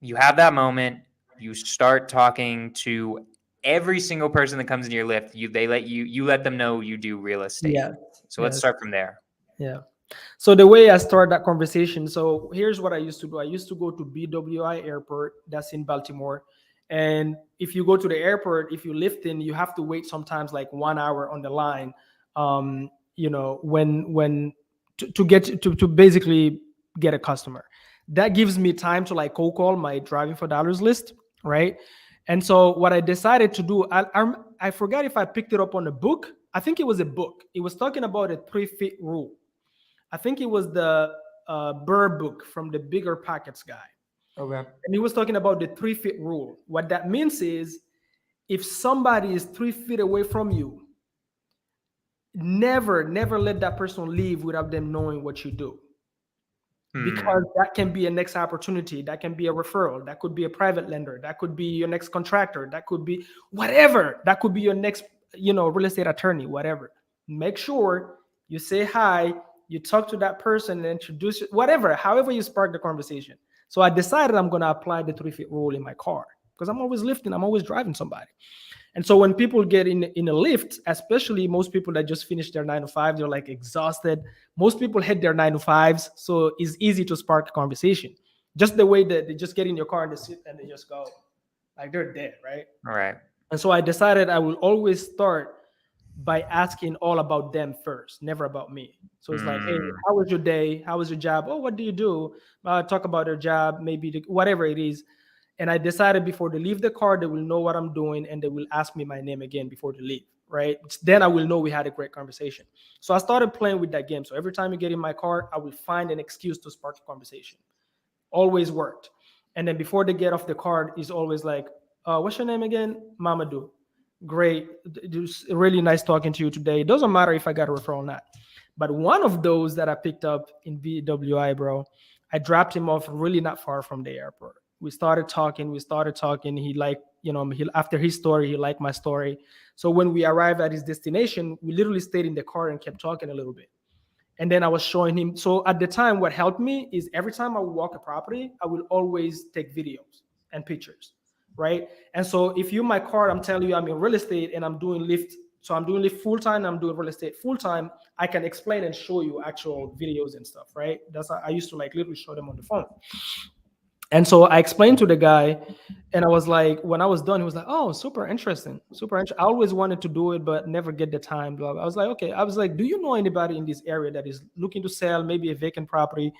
S1: you have that moment, you start talking to every single person that comes in your lift, you let them know you do real estate.
S2: Yeah.
S1: So let's start from there.
S2: Yeah. So the way I start that conversation, so here's what I used to do. I used to go to BWI Airport, that's in Baltimore. And if you go to the airport, if you lift in, you have to wait sometimes like 1 hour on the line. When to get to basically get a customer. That gives me time to like cold call my driving for dollars list, right? And so what I decided to do, I forgot if I picked it up on a book. I think it was a book. It was talking about a 3-feet rule. I think it was the Burr book from the Bigger Pockets guy.
S1: Okay.
S2: And he was talking about the 3-feet rule. What that means is if somebody is 3 feet away from you, never let that person leave without them knowing what you do. Because that can be a next opportunity. That can be a referral. That could be a private lender. That could be your next contractor. That could be whatever. That could be your next, real estate attorney, whatever. Make sure you say hi, you talk to that person and introduce whatever, however you spark the conversation. So I decided I'm going to apply the 3-feet rule in my car because I'm always lifting. I'm always driving somebody. And so when people get in a lift, especially most people that just finished their 9 to 5, they're like exhausted. Most people hit their 9 to 5s. So it's easy to spark a conversation. Just the way that they just get in your car and they sit and they just go like they're dead, right?
S1: All right.
S2: And so I decided I will always start by asking all about them first, never about me. So it's like, hey, how was your day? How was your job? Oh, what do you do? Talk about their job, maybe whatever it is. And I decided before they leave the car, they will know what I'm doing and they will ask me my name again before they leave, right? Then I will know we had a great conversation. So I started playing with that game. So every time you get in my car, I will find an excuse to spark a conversation. Always worked. And then before they get off the car, it's always like, what's your name again? Mamadou. Great. It was really nice talking to you today. It doesn't matter if I got a referral or not. But one of those that I picked up in BWI, bro, I dropped him off really not far from the airport. We started talking. He liked, after his story, he liked my story. So when we arrived at his destination, we literally stayed in the car and kept talking a little bit. And then I was showing him. So at the time, what helped me is every time I would walk a property, I will always take videos and pictures, right? And so if you're my car, I'm telling you I'm in real estate and I'm doing lift. So I'm doing lift full-time, I'm doing real estate full-time. I can explain and show you actual videos and stuff, right? That's I used to like literally show them on the phone. And so I explained to the guy, and I was like, when I was done, he was like, oh, super interesting. I always wanted to do it, but never get the time. Blah, blah. I was like, okay. I was like, do you know anybody in this area that is looking to sell maybe a vacant property?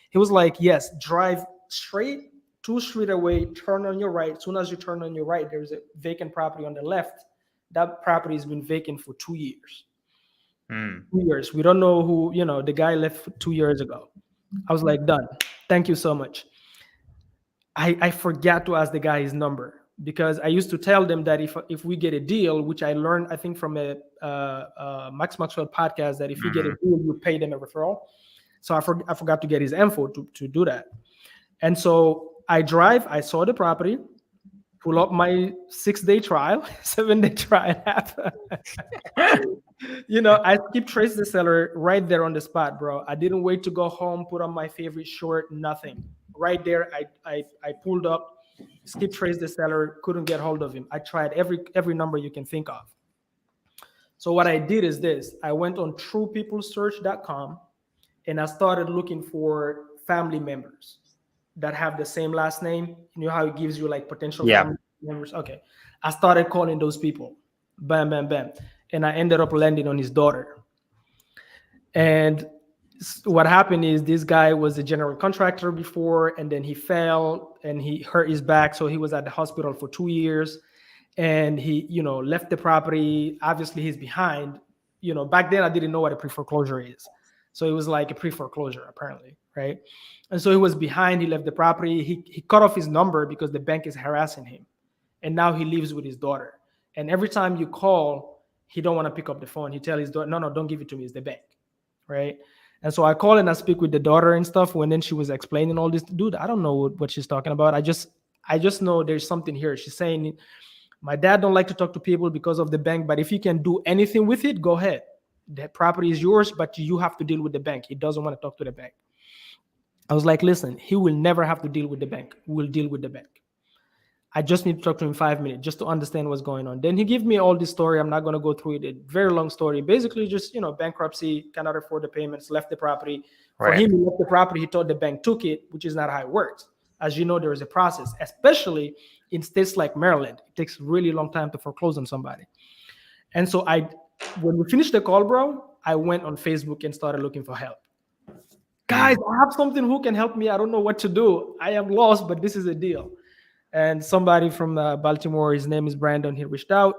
S2: He was like, yes, drive straight 2 streets away, turn on your right. As soon as you turn on your right, there's a vacant property on the left. That property has been vacant for 2 years. 2 years. We don't know who, the guy left 2 years ago. I was like, done. Thank you so much. I forgot to ask the guy his number because I used to tell them that if we get a deal, which I learned, I think from a Max Maxwell podcast, that if you get a deal, you pay them a referral. So I forgot to get his info to do that. And so I saw the property, pull up my 6-day trial, 7-day trial app. I skip trace the seller right there on the spot, bro. I didn't wait to go home, put on my favorite short, nothing. Right there, I pulled up, skip trace the seller, couldn't get hold of him. I tried every number you can think of. So what I did is this. I went on truepeoplesearch.com and I started looking for family members that have the same last name. You know how it gives you like potential family members? Okay. I started calling those people. Bam, bam, bam. And I ended up landing on his daughter. And what happened is this guy was a general contractor before, and then he fell and he hurt his back. So he was at the hospital for 2 years and he, left the property. Obviously he's behind, back then I didn't know what a pre-foreclosure is. So it was like a pre-foreclosure apparently. Right. And so he was behind, he left the property. He cut off his number because the bank is harassing him. And now he lives with his daughter. And every time you call, he don't want to pick up the phone. He tells his daughter, no, don't give it to me. It's the bank. Right. And so I call and I speak with the daughter and stuff. When then she was explaining all this, dude, I don't know what she's talking about. I just know there's something here. She's saying, my dad don't like to talk to people because of the bank, but if you can do anything with it, go ahead. The property is yours, but you have to deal with the bank. He doesn't want to talk to the bank. I was like, listen, he will never have to deal with the bank. We'll deal with the bank. I just need to talk to him 5 minutes just to understand what's going on. Then he gave me all this story. I'm not going to go through it. A very long story. Basically, just, bankruptcy, cannot afford the payments, left the property. For
S1: Right.
S2: him, he left the property. He thought the bank took it, which is not how it works. As you know, there is a process, especially in states like Maryland. It takes really long time to foreclose on somebody. And so when we finished the call, bro, I went on Facebook and started looking for help. Guys, I have something who can help me. I don't know what to do. I am lost, but this is a deal. And somebody from Baltimore, his name is Brandon, he reached out,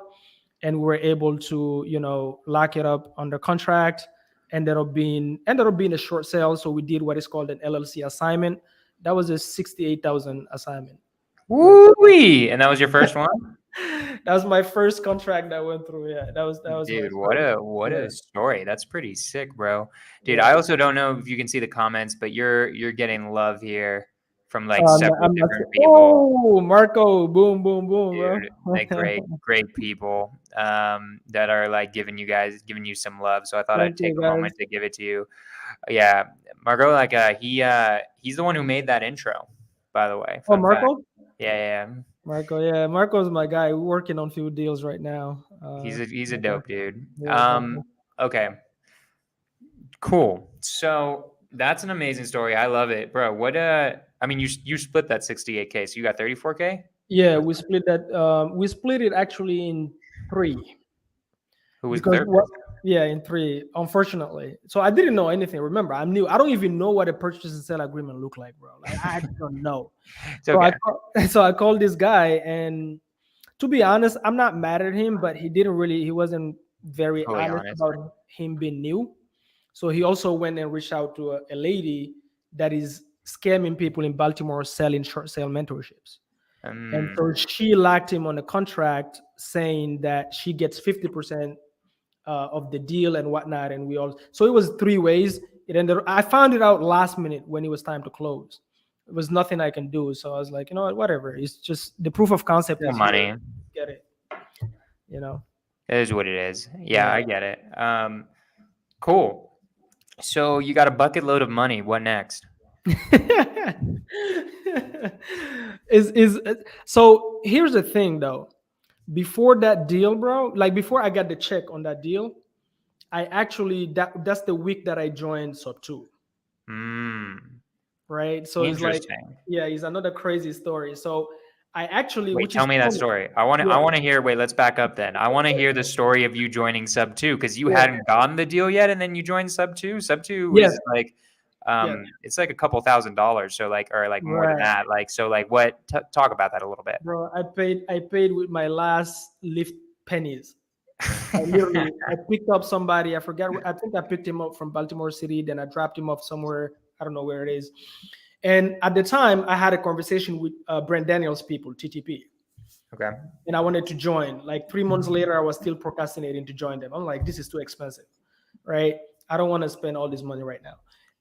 S2: and we were able to, lock it up under contract. Ended up being a short sale. So we did what is called an LLC assignment. That was a $68,000 assignment.
S1: Woo-wee! And that was your first one?
S2: That was my first contract that went through. Yeah, that was
S1: Dude,
S2: my
S1: what
S2: yeah.
S1: a story. That's pretty sick, bro. Dude,
S2: Yeah.
S1: I also don't know if you can see the comments, but you're getting love here from like
S2: I'm
S1: several
S2: not.
S1: different people.
S2: Oh, Marco, boom, boom, boom, bro.
S1: Dude, like great people that are like giving you some love. So I thought I'd
S2: Thank
S1: take
S2: you,
S1: a moment
S2: guys.
S1: to give it to you. Yeah, Margot, like he's the one who made that intro, by the way.
S2: Oh,
S1: Fun fact.
S2: Marco.
S1: Yeah.
S2: Marco, yeah, Marco's my guy. We're working on a few deals right now.
S1: He's a
S2: Okay.
S1: dope dude.
S2: Yeah,
S1: Okay. Cool. So that's an amazing story. I love it, bro. What I mean, you split that 68K, so you got 34K?
S2: yeah, we split that. We split it actually in three
S1: Who was the
S2: because
S1: third
S2: what?
S1: person?
S2: Yeah, in three. Unfortunately, so I didn't know anything. Remember, I'm new. I don't even know what a purchase and sale agreement look like, bro. Like I don't know.
S1: It's
S2: So
S1: okay.
S2: so I called this guy, and to be honest, I'm not mad at him, but he wasn't very
S1: Fully
S2: honest
S1: honest.
S2: about him being new. So he also went and reached out to a lady that is scamming people in Baltimore selling short sale mentorships. And so she locked him on a contract saying that she gets 50% of the deal and whatnot. And so it was three ways. I found it out last minute when it was time to close. It was nothing I can do. So I was like, you know what, whatever. It's just the proof of concept
S1: Still
S2: is
S1: money.
S2: here. Get it.
S1: It is what it is. Yeah,
S2: Yeah.
S1: I get it. Cool. So you got a bucket load of money. What next?
S2: So here's the thing though. Before that deal, bro, like before I got the check on that deal, I actually that's the week that I joined Sub 2. Right. So it's like, yeah, it's another crazy story. So I actually
S1: Wait, tell me that story. I want to hear. Wait, let's back up then. I want to hear the story of you joining Sub 2 because you hadn't gotten the deal yet, and then you joined Sub 2. Sub 2 is like, it's like a couple $1,000s, so like, or like more than that. Like, so like, what? Talk about that a little bit,
S2: bro. I paid with my last Lyft pennies. I picked up somebody. I forgot. I think I picked him up from Baltimore City. Then I dropped him off somewhere. I don't know where it is. And at the time, I had a conversation with Brent Daniels people, TTP.
S1: Okay.
S2: And I wanted to join. Like 3 months later, I was still procrastinating to join them. I'm like, this is too expensive, right? I don't want to spend all this money right now.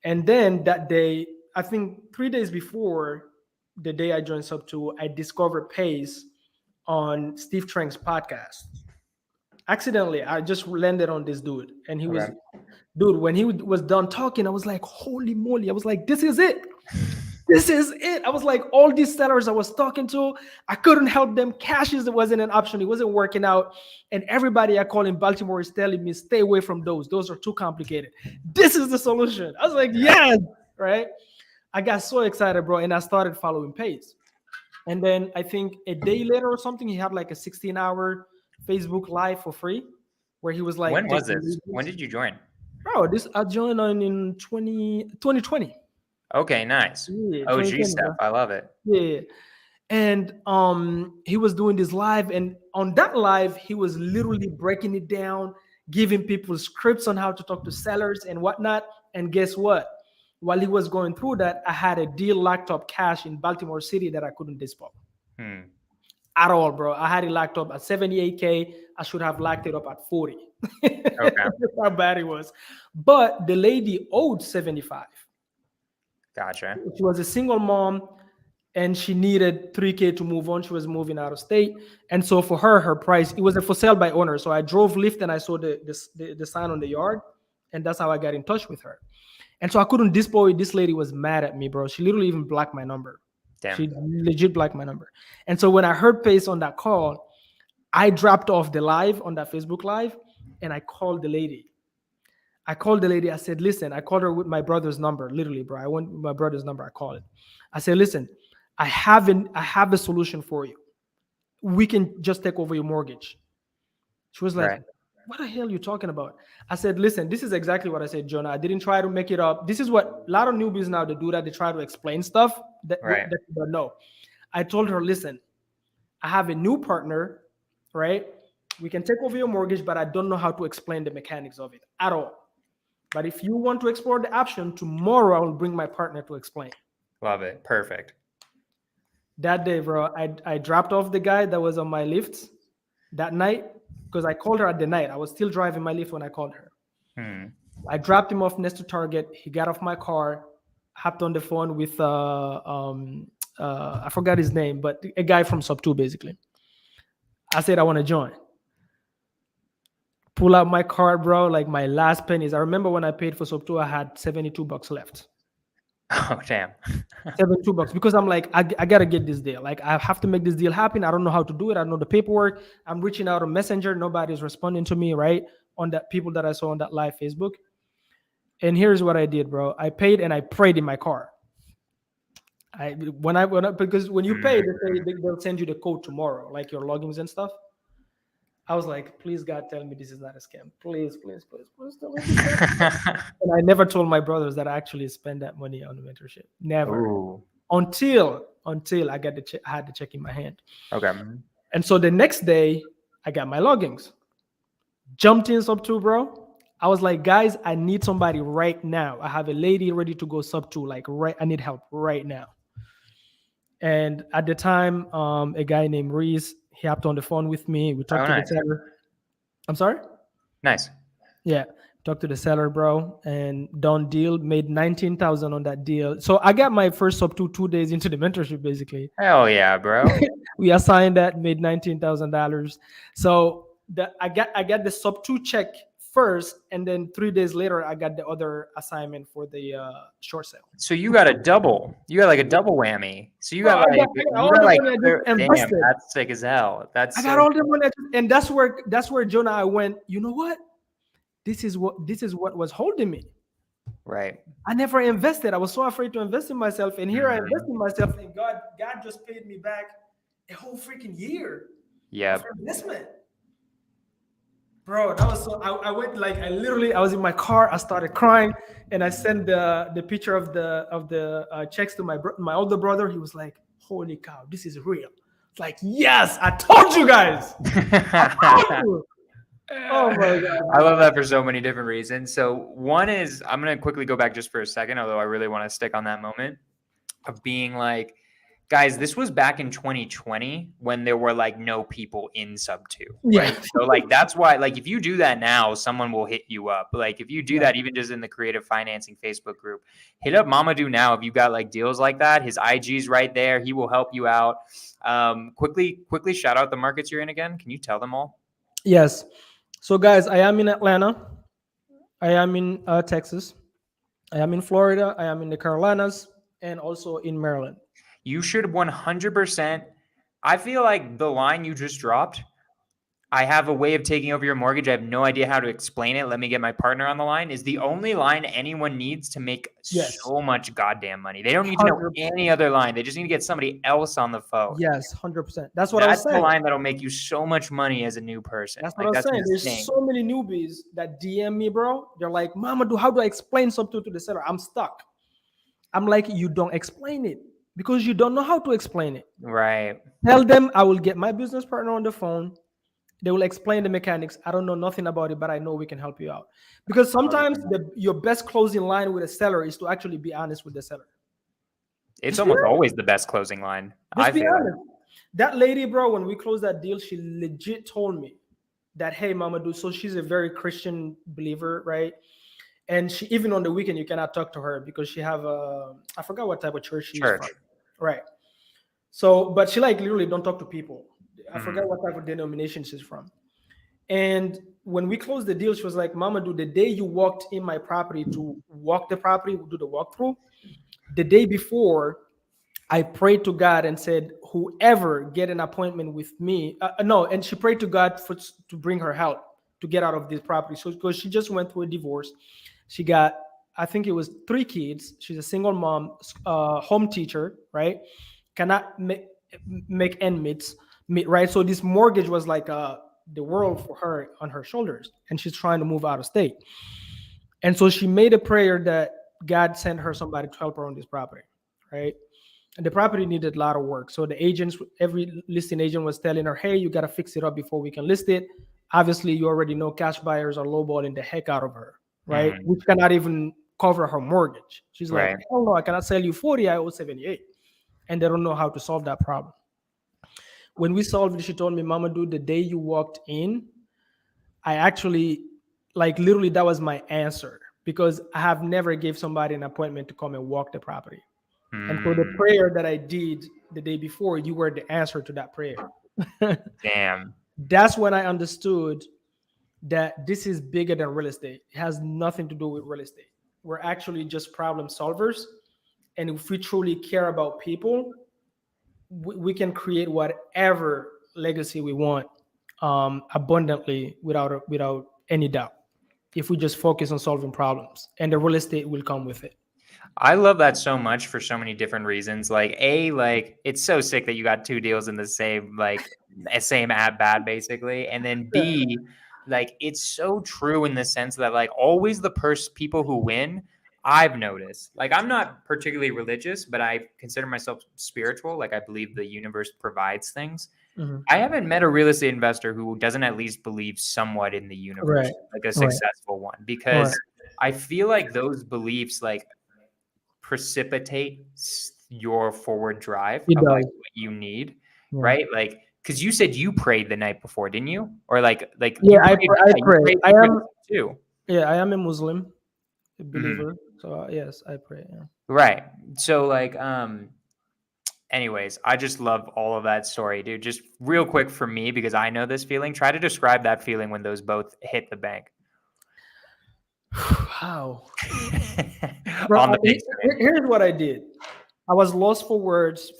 S2: And then that day, I think 3 days before the day I joined Sub 2, I discovered Pace on Steve Trank's podcast. Accidentally, I just landed on this dude. And he was, dude, when he was done talking, I was like, holy moly. I was like, this is it. This is it. I was like, all these sellers I was talking to, I couldn't help them. Cashes wasn't an option. It wasn't working out. And everybody I call in Baltimore is telling me, stay away from those. Those are too complicated. This is the solution. I was like, yes, right? I got so excited, bro. And I started following Pace. And then I think a day later or something, he had like a 16-hour Facebook Live for free where he was like,
S1: when was this? When did you join?
S2: Bro, I joined in 2020.
S1: Okay, nice.
S2: Yeah,
S1: OG stuff. I love it.
S2: Yeah. And he was doing this live, and on that live, he was literally breaking it down, giving people scripts on how to talk to sellers and whatnot. And guess what? While he was going through that, I had a deal locked up cash in Baltimore City that I couldn't dispose at all, bro. I had it locked up at 78K. I should have locked it up at 40. Okay. That's how bad it was. But the lady owed 75.
S1: Gotcha.
S2: She was a single mom and she needed 3K to move on. She was moving out of state. And so for her price, it was a for sale by owner. So I drove Lyft and I saw the sign on the yard. And that's how I got in touch with her. And so I couldn't dispose. This lady was mad at me, bro. She literally even blocked my number.
S1: Damn.
S2: She legit blocked my number. And so when I heard Pace on that call, I dropped off the live on that Facebook live and I called the lady. I said, listen, I called her with my brother's number, literally, bro. I went with my brother's number. I called it. I said, listen, I have a solution for you. We can just take over your mortgage. She was like,
S1: Right.
S2: what the hell are you talking about? I said, listen, this is exactly what I said, Jonah. I didn't try to make it up. This is what a lot of newbies now, they do that. They try to explain stuff that
S1: Right.
S2: you don't know. I told her, listen, I have a new partner, right? We can take over your mortgage, but I don't know how to explain the mechanics of it at all. But if you want to explore the option, tomorrow I will bring my partner to explain.
S1: Love it. Perfect.
S2: That day, bro, I dropped off the guy that was on my lift that night because I called her at the night. I was still driving my lift when I called her. I dropped him off next to Target. He got off my car, hopped on the phone with I forgot his name, but a guy from Sub 2, basically. I said I want to join. Pull out my card, bro. Like my last pennies. I remember when I paid for Sub 2, I had $72 left.
S1: Oh, damn.
S2: $72 because I'm like, I gotta get this deal. Like I have to make this deal happen. I don't know how to do it. I don't know the paperwork. I'm reaching out on Messenger. Nobody's responding to me, right? On that people that I saw on that live Facebook. And here's what I did, bro. I paid and I prayed in my car. Because when you pay, they'll send you the code tomorrow, like your logins and stuff. I was like, please God, tell me this is not a scam. Please tell me this is not. And I never told my brothers that I actually spent that money on the mentorship. Never.
S1: Ooh.
S2: Until I got I had the check in my hand.
S1: Okay.
S2: And so the next day, I got my logins. Jumped in Sub 2, bro. I was like, guys, I need somebody right now. I have a lady ready to go Sub 2. Like, I need help right now. And at the time, a guy named Reese, he hopped on the phone with me. We talked to the seller. I'm sorry?
S1: Nice.
S2: Yeah. Talked to the seller, bro, and done deal, made $19,000 on that deal. So I got my first Sub 2 days into the mentorship, basically.
S1: Hell yeah, bro.
S2: We assigned that, made $19,000. So I got the Sub 2 check first, and then 3 days later, I got the other assignment for the short sale.
S1: So you got a double. You got like a double whammy. So you got damn, that's sick as hell. I
S2: got all the money, and that's where Jonah, I went, you know what? This is what was holding me.
S1: Right.
S2: I never invested. I was so afraid to invest in myself, and here I invested in myself, and God just paid me back a whole freaking year.
S1: Yeah.
S2: Investment. Bro, that was so. I went like I was in my car. I started crying, and I sent the picture of the checks to my older brother. He was like, "Holy cow, this is real!" It's like, yes, I told you guys. I told you. Oh my God.
S1: I love that for so many different reasons. So one is, I'm gonna quickly go back just for a second, although I really want to stick on that moment of being like, guys, this was back in 2020 when there were like no people in Sub 2. Right?
S2: Yeah.
S1: So like that's why, like, if you do that now, someone will hit you up. Like if you do that, even just in the creative financing Facebook group, hit up Mamadou now. If you got like deals like that, his IG's right there. He will help you out. Quickly shout out the markets you're in again. Can you tell them all?
S2: Yes. So guys, I am in Atlanta. I am in Texas. I am in Florida. I am in the Carolinas and also in Maryland.
S1: You should 100%. I feel like the line you just dropped, I have a way of taking over your mortgage. I have no idea how to explain it. Let me get my partner on the line. Is the only line anyone needs to make so much goddamn money. They don't need to know any other line. They just need to get somebody else on the phone.
S2: Yes, 100%. That's what I was saying.
S1: That's the line that'll make you so much money as a new person.
S2: That's what I was saying. There's so many newbies that DM me, bro. They're like, Mamadou, how do I explain something to the seller? I'm stuck. I'm like, you don't explain it because you don't know how to explain it.
S1: Right.
S2: Tell them I will get my business partner on the phone. They will explain the mechanics. I don't know nothing about it, but I know we can help you out. Because sometimes your best closing line with a seller is to actually be honest with the seller.
S1: It's almost always the best closing line. I feel honest.
S2: That lady, bro, when we closed that deal, she legit told me that, hey, Mamadou, so she's a very Christian believer, right? And she, even on the weekend, you cannot talk to her because she have I forgot what type of church she's from. Right. So, but she like literally don't talk to people. I forgot what type of denomination she's from. And when we closed the deal, she was like, Mamadou, the day you walked in my property to walk the property, do the walkthrough, the day before, I prayed to God and said, whoever get an appointment with me, no, and she prayed to God to bring her help to get out of this property. So because she just went through a divorce, she got, I think it was 3 kids. She's a single mom, home teacher, right? Cannot make meet, right? So this mortgage was like the world for her on her shoulders, and she's trying to move out of state. And so she made a prayer that God sent her somebody to help her on this property, right? And the property needed a lot of work. So the agents, every listing agent was telling her, hey, you got to fix it up before we can list it. Obviously, you already know cash buyers are lowballing the heck out of her, right?
S1: Mhm.
S2: Which cannot even cover her mortgage. She's like,
S1: Right.
S2: hell no, I cannot sell you 40, I owe 78. And they don't know how to solve that problem. When we solved it, she told me, Mamadou, the day you walked in, I actually, like literally that was my answer, because I have never gave somebody an appointment to come and walk the property. And so the
S1: Mm,
S2: prayer that I did the day before, you were the answer to that prayer.
S1: damn.
S2: That's when I understood that this is bigger than real estate. It has nothing to do with real estate. We're actually just problem solvers. And if we truly care about people, we can create whatever legacy we want, abundantly, without any doubt, if we just focus on solving problems, and the real estate will come with it.
S1: I love that so much for so many different reasons. Like like it's so sick that you got 2 deals in the same same at bat basically, and then
S2: Yeah.
S1: B, like it's so true in the sense that like always the people who win. I've noticed, like I'm not particularly religious, but I consider myself spiritual. Like I believe the universe provides things.
S2: Mhm.
S1: I haven't met a real estate investor who doesn't at least believe somewhat in the universe,
S2: Right.
S1: like a
S2: Right.
S1: successful one,
S2: Right.
S1: because I feel like those beliefs like precipitate your forward drive
S2: It
S1: of like
S2: does.
S1: what you need,
S2: Yeah.
S1: right? Like, because you said you prayed the night before, didn't you? Or like
S2: Yeah,
S1: you prayed,
S2: I
S1: yeah,
S2: pray. I
S1: you prayed
S2: am.
S1: too.
S2: Yeah, I am a Muslim, a
S1: Mhm.
S2: believer. So yes, I pray. Yeah.
S1: Right. So like, anyways, I just love all of that story, dude. Just real quick for me, because I know this feeling. Try to describe that feeling when those both hit the bank.
S2: How? Bro,
S1: On the big screen.
S2: here's what I did. I was lost for words,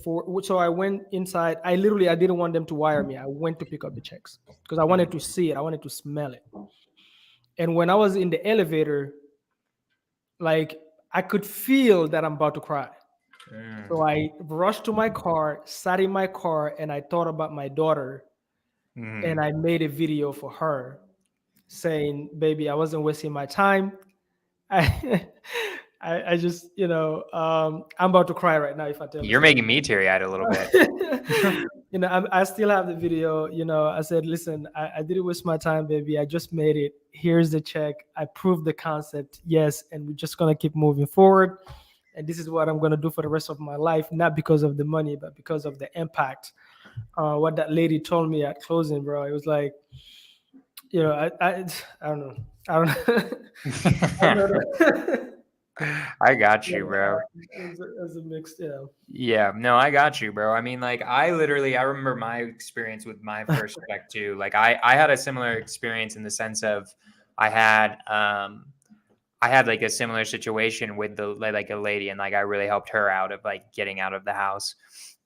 S2: so I went inside. I didn't want them to wire me. I went to pick up the checks because I wanted to see it. I wanted to smell it. And when I was in the elevator, like I could feel that I'm about to cry.
S1: Mm.
S2: So I rushed to my car, sat in my car, and I thought about my daughter, and
S1: Mm.
S2: I made a video for her saying, "Baby, I wasn't wasting my time. I, I just, I'm about to cry right now if I tell the
S1: You're
S2: story."
S1: making me teary eyed a little bit.
S2: I still have the video. I said, listen, I didn't waste my time, baby. I just made it. Here's the check. I proved the concept. Yes. And we're just going to keep moving forward. And this is what I'm going to do for the rest of my life, not because of the money, but because of the impact. What that lady told me at closing, bro, it was like, I don't know. I don't know. I don't know.
S1: I got
S2: Yeah,
S1: you, bro.
S2: it was a mixed, yeah.
S1: Yeah, no, I got you, bro. I mean, like, I remember my experience with my first check too. Like, I had a similar experience in the sense of I had, I had like a similar situation with like a lady, and like I really helped her out of like getting out of the house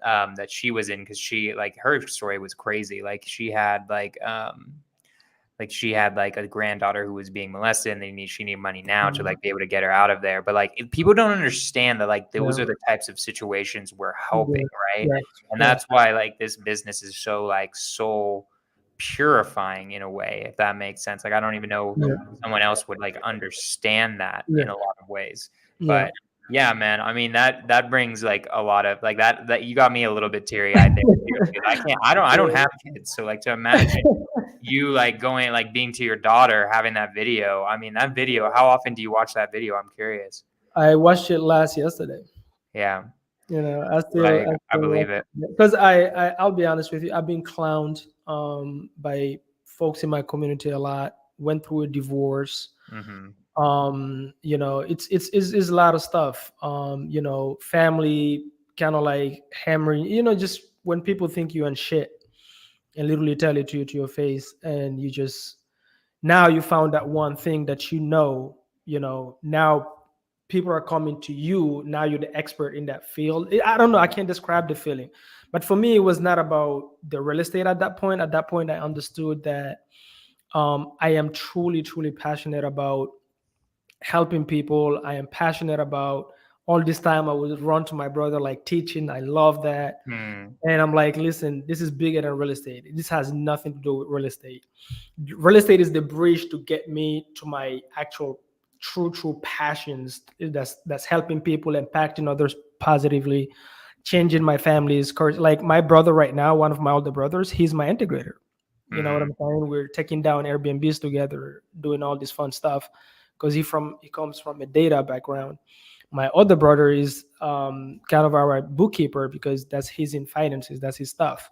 S1: that she was in, because she like her story was crazy. Like she had like a granddaughter who was being molested, and she needed money now to like be able to get her out of there. But like people don't understand that like those
S2: Yeah.
S1: are the types of situations we're
S2: Yeah.
S1: helping, right?
S2: Yes.
S1: And
S2: Yes.
S1: that's why like this business is so like soul purifying in a way, if that makes sense. Like I don't even know
S2: Yeah.
S1: someone else would like understand that
S2: Yeah.
S1: in a lot of ways.
S2: Yeah.
S1: But yeah, man. I mean that brings like a lot of like that you got me a little bit teary eyed there. Too. I don't have kids, so like to imagine you like going like being to your daughter having that video. I mean that video, how often do you watch that video? I'm curious.
S2: I watched it last yesterday.
S1: Yeah,
S2: I
S1: like I
S2: still
S1: believe
S2: watch
S1: it.
S2: it because I'll be honest with you. I've been clowned by folks in my community a lot. Went through a divorce.
S1: Mm-hmm.
S2: It's a lot of stuff. Family kind of like hammering. Just when people think you and shit and literally tell it to you to your face, and you just now you found that one thing that now people are coming to you. Now you're the expert in that field. I don't know. I can't describe the feeling. But for me, it was not about the real estate at that point. At that point, I understood that I am truly, truly passionate about helping people. I am passionate about all this time I would run to my brother like teaching. I love that.
S1: Mm,
S2: And I'm like, listen, this is bigger than real estate. This has nothing to do with real estate. Real estate is the bridge to get me to my actual true passions. That's helping people, impacting others positively, changing my family's course. Like my brother right now, one of my older brothers, he's my integrator. You know what
S1: mm,
S2: I'm saying? We're taking down Airbnbs together, doing all this fun stuff because he comes from a data background. My other brother is kind of our bookkeeper because that's his in finances, that's his stuff,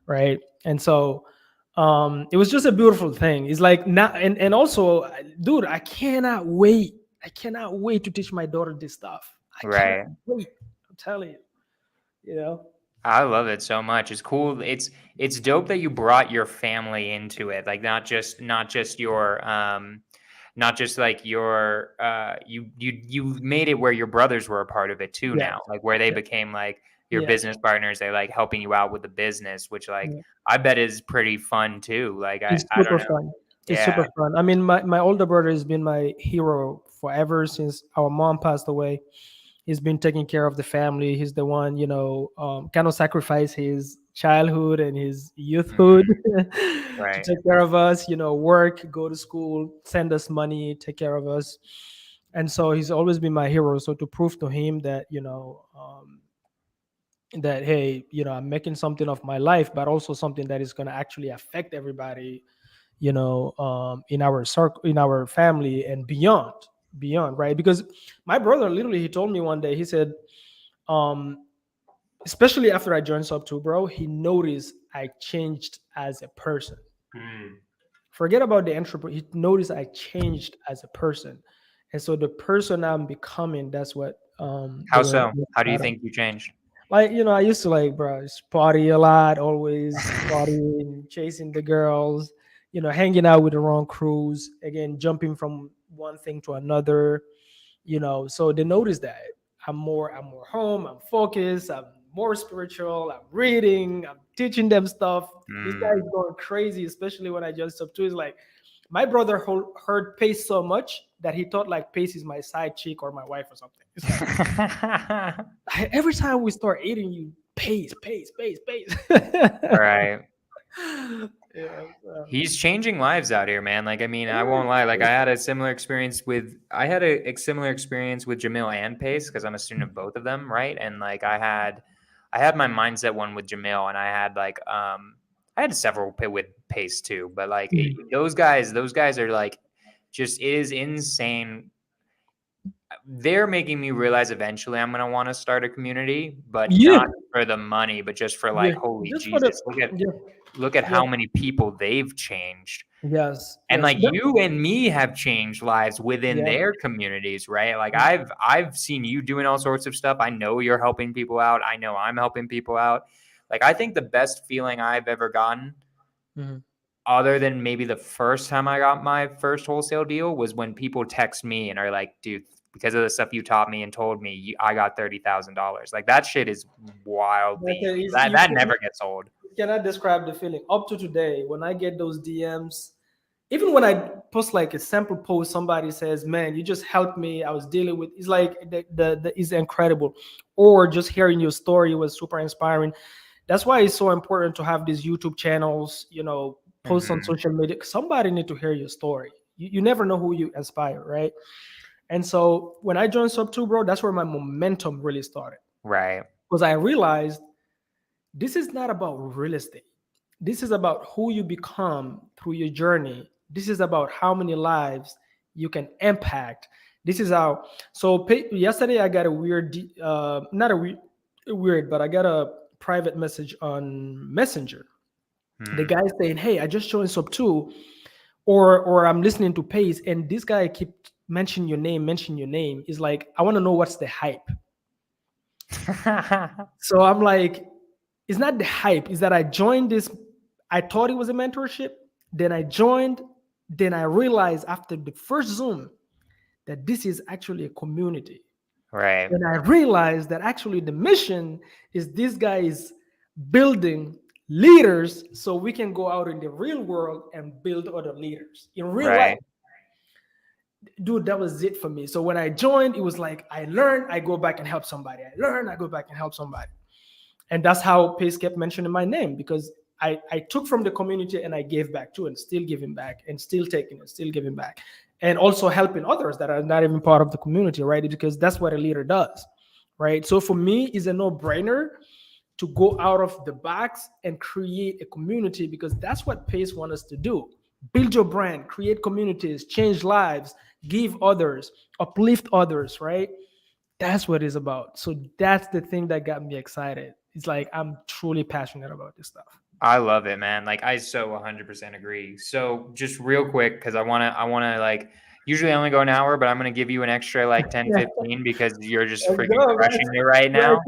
S2: right? And so it was just a beautiful thing. It's like now, and also, dude, I cannot wait to teach my daughter this stuff. I cannot
S1: right.
S2: wait. I'm telling you, you know.
S1: I love it so much. It's cool. It's dope that you brought your family into it. Like not just your not just like your you made it where your brothers were a part of it too
S2: Yeah,
S1: now. Like where they
S2: yeah,
S1: became like your
S2: yeah,
S1: business partners, they like helping you out with the business, which like
S2: yeah.
S1: I bet is pretty fun too. Like
S2: It's
S1: I don't
S2: super
S1: know.
S2: fun. It's super
S1: Yeah.
S2: fun. I mean, my older brother has been my hero forever since our mom passed away. He's been taking care of the family. He's the one, kind of sacrifice his childhood and his youthhood
S1: Mhm.
S2: to
S1: Right.
S2: take care of us, work, go to school, send us money, take care of us. And so he's always been my hero. So to prove to him that, that, hey, I'm making something of my life, but also something that is going to actually affect everybody, in our circle, in our family and beyond, right? Because my brother literally, he told me one day, he said, um especially after I joined sub 2, bro, he noticed I changed as a person.
S1: Mm.
S2: Forget about the entrepreneur. He noticed I changed as a person. And so the person I'm becoming, that's what they
S1: How
S2: were
S1: so? How do you
S2: proud of.
S1: think you changed?
S2: Like, I used to like, bro, just party a lot, always partying, chasing the girls, hanging out with the wrong crews, again, jumping from one thing to another, so they notice that I'm more home, I'm focused, I'm more spiritual, I'm reading, I'm teaching them stuff. This guy is
S1: Mm.
S2: going crazy, especially when I joined sub 2. Is like my brother heard Pace so much that he thought like Pace is my side chick or my wife or something. It's like every time we start eating, you pace.
S1: Right.
S2: Yeah, so,
S1: He's changing lives out here, man. Like, I mean, I won't lie. Like, I had a similar experience with Jamil and Pace because I'm a student of both of them, right? And like, I had my mindset one with Jamil, and I had like, I had several with Pace too. But like, those guys are like, just it is insane. They're making me realize eventually I'm gonna want to start a community, but
S2: yeah,
S1: not for the money, but just for
S2: yeah,
S1: like, holy
S2: just for the
S1: Jesus,
S2: yeah,
S1: look at
S2: yeah,
S1: how many people they've changed.
S2: yes,
S1: And
S2: yes,
S1: like you and me have changed lives within
S2: yeah,
S1: their communities, right? Like
S2: yeah.
S1: I've seen you doing all sorts of stuff. I know you're helping people out. I know I'm helping people out. Like I think the best feeling I've ever gotten,
S2: Mhm.
S1: other than maybe the first time I got my first wholesale deal, was when people text me and are like, dude, because of the stuff you taught me and told me, I got $30,000. Like that shit is wildly,
S2: Okay,
S1: that never gets old.
S2: you cannot describe the feeling. Up to today, when I get those DMs, even when I post like a sample post, somebody says, "Man, you just helped me. I was dealing with." It's like the is incredible, or just hearing your story was super inspiring. That's why it's so important to have these YouTube channels. Post on
S1: Mhm.
S2: social media. Somebody need to hear your story. You never know who you inspire, right? And so when I joined Sub 2, bro, that's where my momentum really started
S1: Right.
S2: because I realized this is not about real estate. This is about who you become through your journey. This is about how many lives you can impact. This is how. So yesterday I got a not a weird, but I got a private message on Messenger. The
S1: Mm.
S2: guy saying, "Hey, I just joined Sub 2, or I'm listening to Pace, and this guy keep mention your name. Is like, I want to know what's the hype." So I'm like, it's not the hype, is that I joined this. I thought it was a mentorship. Then I joined. Then I realized after the first Zoom that this is actually a community.
S1: Right.
S2: And I realized that actually the mission is this guy is building leaders so we can go out in the real world and build other leaders in real life.
S1: Right.
S2: Dude, that was it for me. So when I joined, it was like I learned, I go back and help somebody. I learn, I go back and help somebody. And that's how Pace kept mentioning my name, because I took from the community and I gave back too, and still giving back and still taking and still giving back. And also helping others that are not even part of the community, right? Because that's what a leader does, right? So for me, it's a no-brainer to go out of the box and create a community, because that's what Pace wants us to do. Build your brand, create communities, change lives, give others, uplift others, right? That's what it's about. So that's the thing that got me excited. It's like I'm truly passionate about this stuff.
S1: I love it, man. Like I so 100% agree. So just real quick, because I want to like, usually I only go an hour, but I'm going to give you an extra like 10, 15 because you're just
S2: Let's
S1: freaking
S2: go,
S1: crushing
S2: guys.
S1: it right now.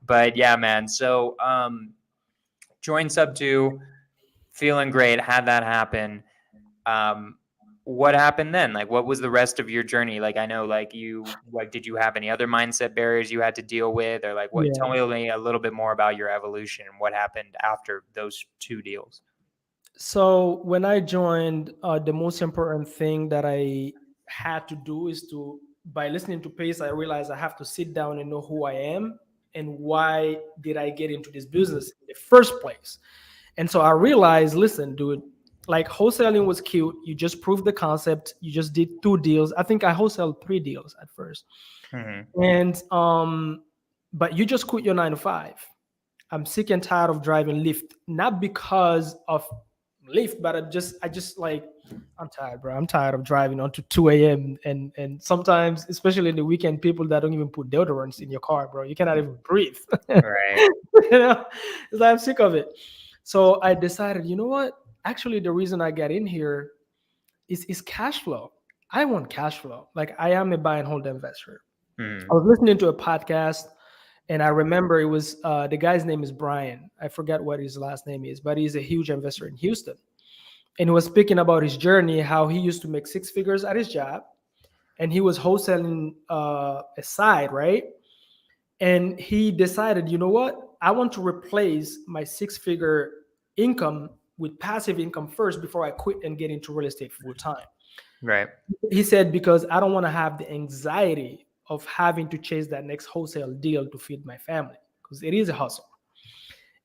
S1: But yeah, man. So joined sub 2, feeling great, had that happen. What happened then? Like, what was the rest of your journey? Like, I know, like, did you have any other mindset barriers you had to deal with, or like, what?
S2: Yeah.
S1: Tell me a little bit more about your evolution and what happened after those 2 deals.
S2: So when I joined, the most important thing that I had to do is to, by listening to Pace, I realized I have to sit down and know who I am and why did I get into this business in the first place. And so I realized, listen, dude, like wholesaling was cute. You just proved the concept. You just did 2 deals. I think I wholesaled 3 deals at first.
S1: Mm-hmm.
S2: And but you just quit your 9 to 5. I'm sick and tired of driving Lyft, not because of Lyft, but I just like, I'm tired, bro. I'm tired of driving until 2 a.m. and sometimes, especially in the weekend, people that don't even put deodorants in your car, bro. You cannot even breathe.
S1: Right.
S2: You know, it's like I'm sick of it. So I decided, you know what? Actually, the reason I got in here is cash flow. I want cash flow. Like I am a buy and hold investor.
S1: Mm-hmm.
S2: I was listening to a podcast, and I remember it was the guy's name is Brian. I forget what his last name is, but he's a huge investor in Houston. And he was speaking about his journey, how he used to make 6 figures at his job, and he was wholesaling aside, right? And he decided, you know what? I want to replace my 6-figure income with passive income first before I quit and get into real estate full time.
S1: Right.
S2: He said, because I don't want to have the anxiety of having to chase that next wholesale deal to feed my family, because it is a hustle.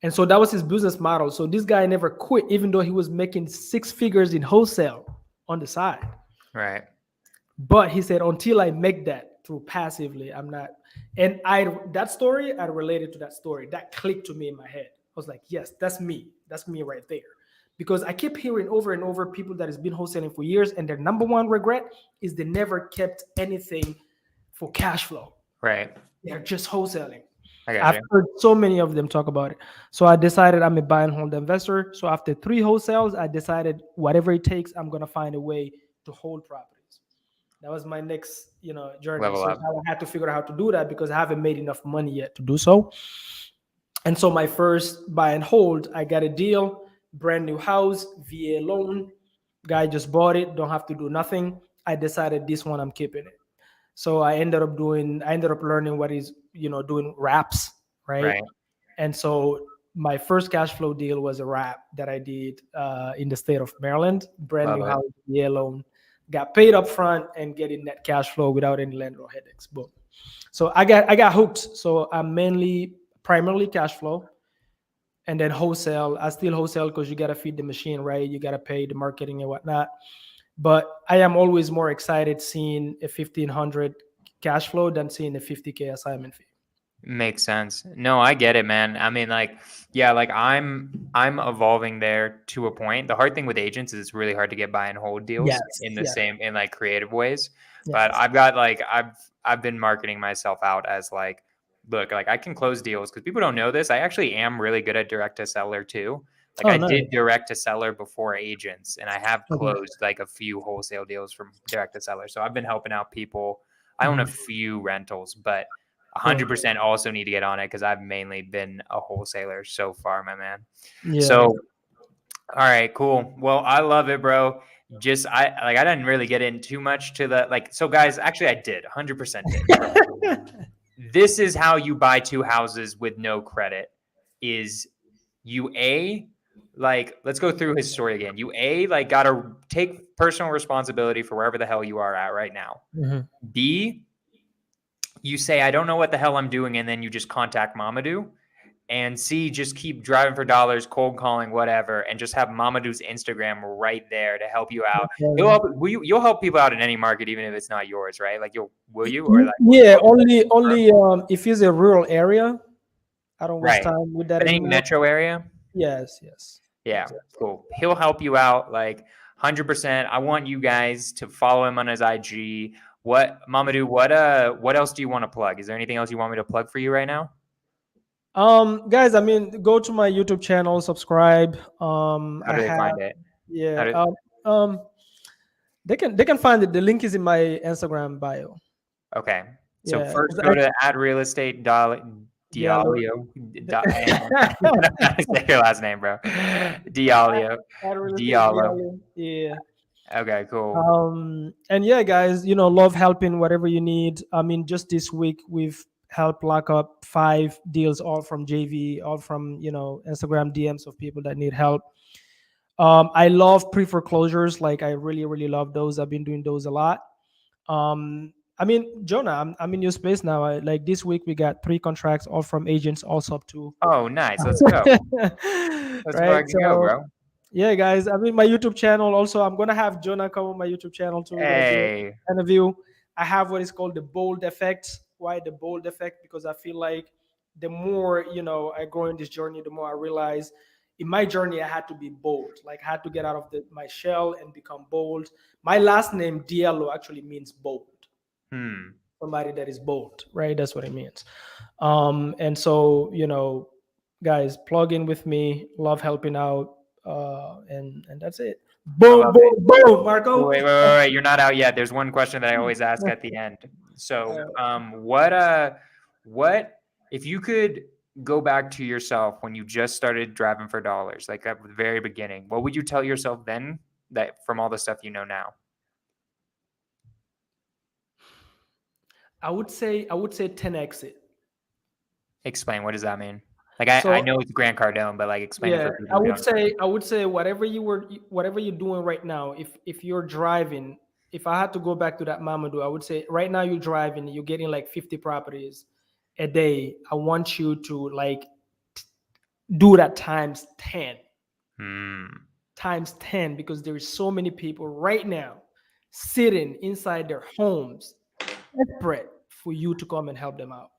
S2: And so that was his business model. So this guy never quit, even though he was making 6 figures in wholesale on the side.
S1: Right.
S2: But he said, until I make that through passively, I'm not. And that story, I related to that story. That clicked to me in my head. I was like, yes, that's me. That's me right there. Because I keep hearing over and over people that has been wholesaling for years, and their number one regret is they never kept anything for cash flow.
S1: Right.
S2: They're just wholesaling.
S1: I've
S2: heard so many of them talk about it. So I decided I'm a buy and hold investor. So after 3 wholesales, I decided whatever it takes, I'm going to find a way to hold properties. That was my next, journey.
S1: Level
S2: So
S1: up.
S2: I had to figure out how to do that because I haven't made enough money yet to do so. And so my first buy and hold, I got a deal, brand new house, VA loan. Guy just bought it, don't have to do nothing. I decided this one I'm keeping it. So I ended up learning what is, doing wraps, right? And so my first cash flow deal was a wrap that I did in the state of Maryland, brand new house, VA loan, got paid up front and getting net cash flow without any landlord headaches. Boom. So I got hooked. So I'm primarily cash flow, and then wholesale. I still wholesale because you got to feed the machine, right? You got to pay the marketing and whatnot. But I am always more excited seeing a 1,500 cash flow than seeing a 50K assignment fee.
S1: Makes sense. No, I get it, man. I mean, like, yeah, like I'm evolving there to a point. The hard thing with agents is it's really hard to get buy and hold deals in like creative ways. Yes. But I've got like I've been marketing myself out as like, look, like I can close deals because people don't know this. I actually am really good at direct to seller too. Like I did direct to seller before agents, and I have closed like a few wholesale deals from direct to seller. So I've been helping out people. I own a few rentals, but 100% also need to get on it because I've mainly been a wholesaler so far, my man. Yeah. So, all right, cool. Well, I love it, bro. I didn't really get in too much to the like. So guys, actually, I did 100% did. This is how you buy two houses with no credit. Is you let's go through his story again. You gotta take personal responsibility for wherever the hell you are at right now.
S2: Mm-hmm.
S1: B, you say, I don't know what the hell I'm doing, and then you just contact Mamadou. And C, just keep driving for dollars, cold calling, whatever, and just have Mamadou's Instagram right there to help you out. You'll help people out in any market, even if it's not yours, right? Like will you? Or like
S2: yeah, only if it's a rural area, I don't waste time with that
S1: any
S2: anymore.
S1: metro area.
S2: Yes.
S1: Yeah,
S2: exactly.
S1: cool. He'll help you out like 100%. I want you guys to follow him on his IG. Mamadou, what else do you want to plug? Is there anything else you want me to plug for you right now?
S2: Guys, I mean, go to my YouTube channel, subscribe.
S1: How do they find it?
S2: Yeah. They can find it. The link is in my Instagram bio.
S1: Okay. So first go to @realestate.dialio. Say your last name, bro. Diallo.
S2: Yeah.
S1: Okay, cool.
S2: And yeah, guys, love helping whatever you need. I mean, just this week we've helped lock up 5 deals, all from JV, all from Instagram DMs of people that need help. I love pre-foreclosures. Like I really, really love those. I've been doing those a lot. I mean, Jonah, I'm in your space now. Like this week we got 3 contracts, all from agents, all sub 2.
S1: Oh, nice. Let's go. Let's go, bro.
S2: Yeah, guys. I mean, my YouTube channel also. I'm gonna have Jonah come on my YouTube channel too.
S1: Hey.
S2: Interview. I have what is called the bold effect. Why the bold effect? Because I feel like the more I go in this journey, the more I realize in my journey I had to be bold. Like I had to get out of my shell and become bold. My last name Diallo actually means bold. Somebody that is bold, right? That's what it means. And so guys, plug in with me. Love helping out. And that's it. Boom, Marco.
S1: Wait. You're not out yet. There's one question that I always ask at the end. So, what if you could go back to yourself when you just started driving for dollars, like at the very beginning? What would you tell yourself then, that from all the stuff you know now?
S2: I would say 10x it. Explain.
S1: What does that mean? Like I know it's Grant Cardone, but like explain it for people.
S2: I would say whatever you're doing right now, if you're driving, if I had to go back to that Mamadou, I would say right now you're driving, you're getting like 50 properties a day. I want you to do that times 10. Times 10, because there is so many people right now sitting inside their homes, desperate for you to come and help them out.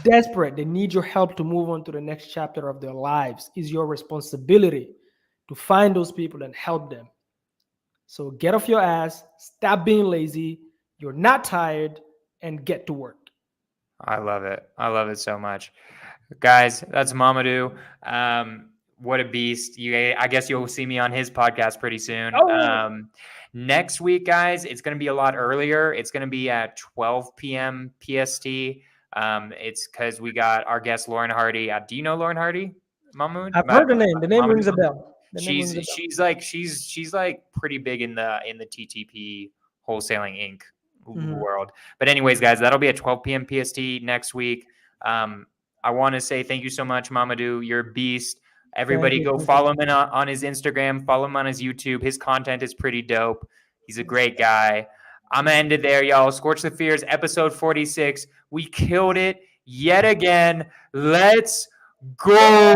S2: Desperate. They need your help to move on to the next chapter of their lives. It's your responsibility to find those people and help them. So get off your ass, stop being lazy. You're not tired, and get to work.
S1: I love it. I love it so much. Guys, that's Mamadou. What a beast. I guess you'll see me on his podcast pretty soon. Next week, guys, it's going to be a lot earlier. It's going to be at 12 p.m. PST. It's because we got our guest Lauren Hardy. Do you know Lauren Hardy, Mamadou?
S2: I've heard the name. The name rings a bell.
S1: She's like pretty big in the TTP wholesaling Inc. world. But anyways, guys, that'll be at 12 p.m. PST next week. I want to say thank you so much, Mamadou. You're a beast. Everybody go follow him on his Instagram. Follow him on his YouTube. His content is pretty dope. He's a great guy. I'm going to end it there, y'all. Skorch the Fears, episode 46. We killed it yet again. Let's go.